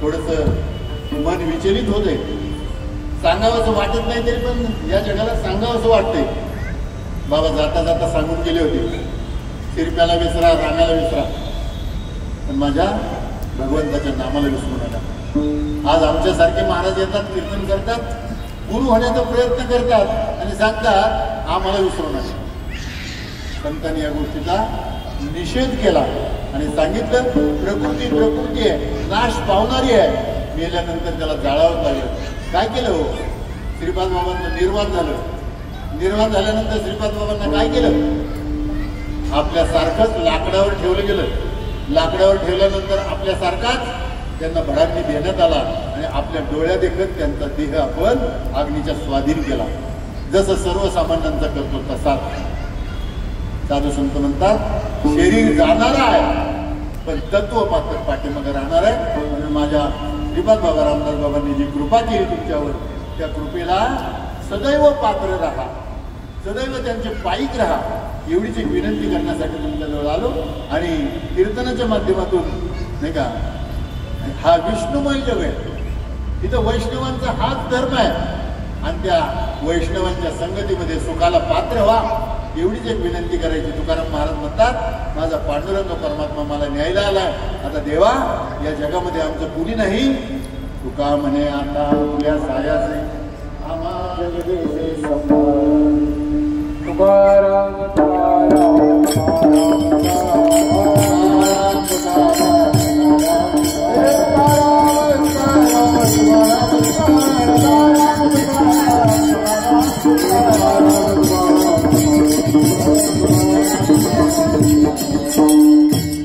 थोडंसं मन विचलित होते, सांगावं असं वाटत नाही तरी पण या जगाला सांगावं असं वाटतंय. बाबा जाता जाता सांगून गेले होते, शिरप्याला विसरा, रामाला विसरा, पण माझ्या भगवंताच्या नामाला विसरू नका. आज आमच्यासारखे महाराज येतात, कीर्तन करतात, गुरु होण्याचा प्रयत्न करतात आणि सांगतात आम्हाला विसरू नका. संतांनी या गोष्टीचा निषेध केला आणि सांगितलं प्रकृती आहे, नाश पावणारी आहे, मेल्यानंतर त्याला जाळावं लागलं. काय केलं हो? श्रीपाद बाबांचं निर्वाण झालं. निर्वाण झाल्यानंतर श्रीपाद बाबांना काय केलं? आपल्यासारखंच लाकडावर ठेवलं गेलं. लाकडावर ठेवल्यानंतर आपल्यासारखाच त्यांना भडांनी देण्यात आला आणि आपल्या डोळ्या देखत त्यांचा देह आपण अग्नीच्या स्वाधीन केला. जसं सर्वसामान्यांचा करतो तसा साधू संत म्हणतात शरीर जाणार आहे पण तत्व मात्र पाठीमागे राहणार आहे. म्हणून माझ्या श्रीपाद बाबा रामदास बाबांनी जी कृपा केली तुमच्यावर, त्या कृपेला सदैव पात्र राहा, सदैव त्यांचे पायीक राहा, एवढीच एक विनंती करण्यासाठी तुमच्याजवळ आलो. आणि कीर्तनाच्या माध्यमातून नाही का, हा विष्णुमय जग आहे, इथं वैष्णवांचा हाच धर्म आहे आणि त्या वैष्णवांच्या संगतीमध्ये सुखाला पात्र व्हा, एवढीच एक विनंती करायची. तुकाराम महाराज म्हणतात माझा पांडुरंग परमात्मा मला न्यायला आलाय, आता देवा या जगामध्ये आमचं कुणी नाही. तुका म्हणे आता तुझ्या सायाचे आम्हा जगदेशे संभाळ. तुकाराम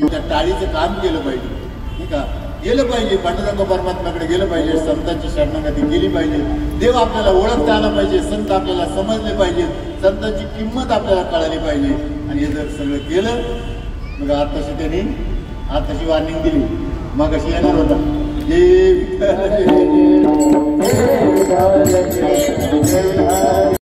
त्या टाळीचं काम केलं पाहिजे, ठीक आहे, गेलं पाहिजे, पांडुरंग परमात्म्याकडे गेलं पाहिजे, संतांची शरणागती केली पाहिजे, देव आपल्याला ओळखता आला पाहिजे, संत आपल्याला समजले पाहिजे, संतांची किंमत आपल्याला कळाली पाहिजे. आणि हे जर सगळं केलं मग आताशी त्यांनी आताशी वॉर्निंग दिली, मग अशी येणार होता जय विठ्ठल जय जय